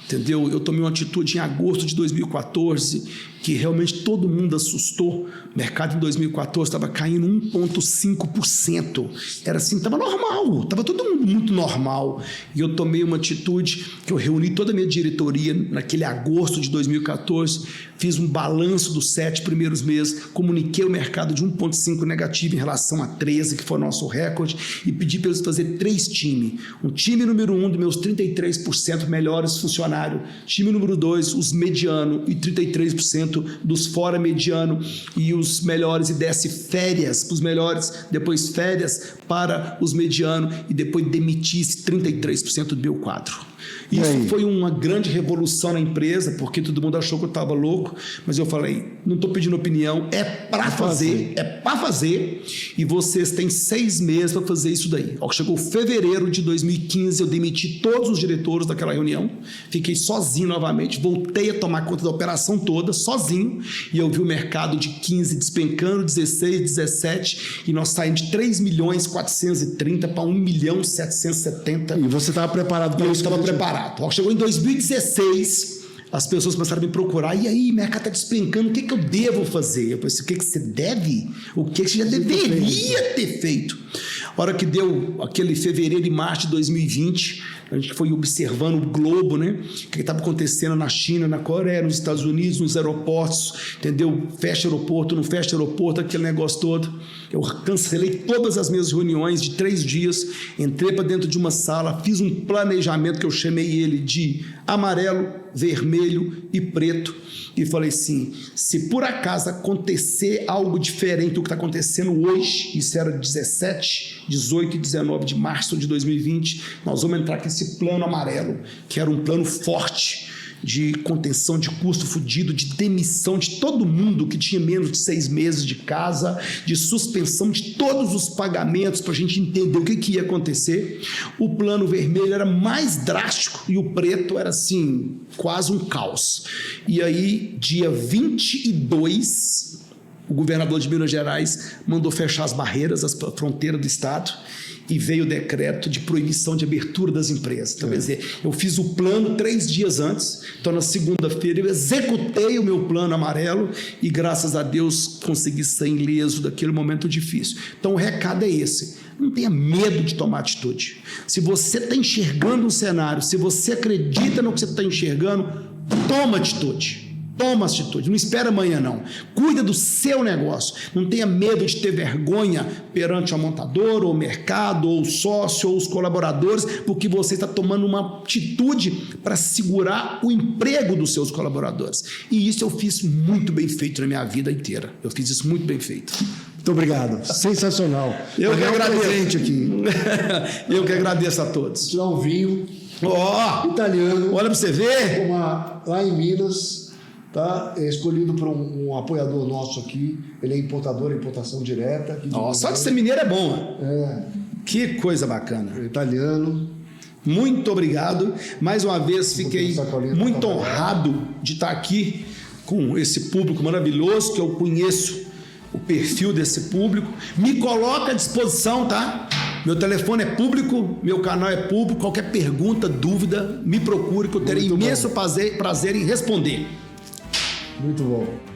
entendeu? Eu tomei uma atitude em agosto de 2014 que realmente todo mundo assustou. O mercado em 2014 estava caindo 1,5%. Era assim, estava normal, estava todo mundo muito normal. E eu tomei uma atitude que eu reuni toda a minha diretoria naquele agosto de 2014, fiz um balanço dos 7 primeiros meses, comuniquei o mercado de 1,5 negativo em relação a 13, que foi o nosso recorde, e pedi para eles fazer 3 times. Um time número 1 dos meus 33% melhores funcionários, time número 2, os medianos, e 33% dos fora mediano, e os melhores, e desse férias para os melhores, depois férias para os medianos, e depois demitisse 33% do meu quadro. Isso foi uma grande revolução na empresa, porque todo mundo achou que eu estava louco, mas eu falei, não estou pedindo opinião, é para fazer, e vocês têm 6 meses para fazer isso daí. Chegou fevereiro de 2015, eu demiti todos os diretores daquela reunião, fiquei sozinho novamente, voltei a tomar conta da operação toda, sozinho, e eu vi o mercado de 15 despencando, 16, 17, e nós saímos de 3.430 para 1.770. E você estava preparado para isso? Eu estava preparado. Chegou em 2016, as pessoas começaram a me procurar. E aí, o mercado está despencando, o que eu devo fazer? Eu pensei, o que você deve? O que você já deveria ter feito? A hora que deu aquele fevereiro e março de 2020, a gente foi observando o globo, né? O que estava acontecendo na China, na Coreia, nos Estados Unidos, nos aeroportos, entendeu? Fecha aeroporto, não fecha aeroporto, aquele negócio todo. Eu cancelei todas as minhas reuniões de 3 dias, entrei para dentro de uma sala, fiz um planejamento que eu chamei ele de amarelo, vermelho e preto, e falei assim, se por acaso acontecer algo diferente do que está acontecendo hoje, isso era 17, 18 e 19 de março de 2020, nós vamos entrar com esse plano amarelo, que era um plano forte, de contenção de custo fudido, de demissão de todo mundo que tinha menos de 6 meses de casa, de suspensão de todos os pagamentos para a gente entender o que ia acontecer. O plano vermelho era mais drástico e o preto era assim, quase um caos. E aí, dia 22 o governador de Minas Gerais mandou fechar as barreiras, as fronteiras do estado, e veio o decreto de proibição de abertura das empresas. Então, quer dizer, eu fiz o plano 3 dias antes, então na segunda-feira eu executei o meu plano amarelo e, graças a Deus, consegui sair ileso daquele momento difícil. Então, o recado é esse: não tenha medo de tomar atitude. Se você está enxergando um cenário, se você acredita no que você está enxergando, toma atitude. Toma atitude, não espera amanhã não. Cuida do seu negócio. Não tenha medo de ter vergonha perante a montadora, ou o mercado, ou o sócio, ou os colaboradores, porque você está tomando uma atitude para segurar o emprego dos seus colaboradores. E isso eu fiz muito bem feito na minha vida inteira. Eu fiz isso muito bem feito. Muito obrigado. Sensacional. Eu que agradeço. Presente aqui. Eu que agradeço a todos. Tirar um vinho italiano. Olha para você ver. Tomar lá em Minas. Tá? É escolhido por um apoiador nosso aqui. Ele é importador, importação direta. Só de ser mineiro é bom. É. Que coisa bacana. É italiano. Muito obrigado. Mais uma vez, fiquei muito honrado de estar aqui com esse público maravilhoso, que eu conheço o perfil desse público. Me coloca à disposição, tá? Meu telefone é público, meu canal é público. Qualquer pergunta, dúvida, me procure, que eu terei imenso prazer em responder. Muito bom.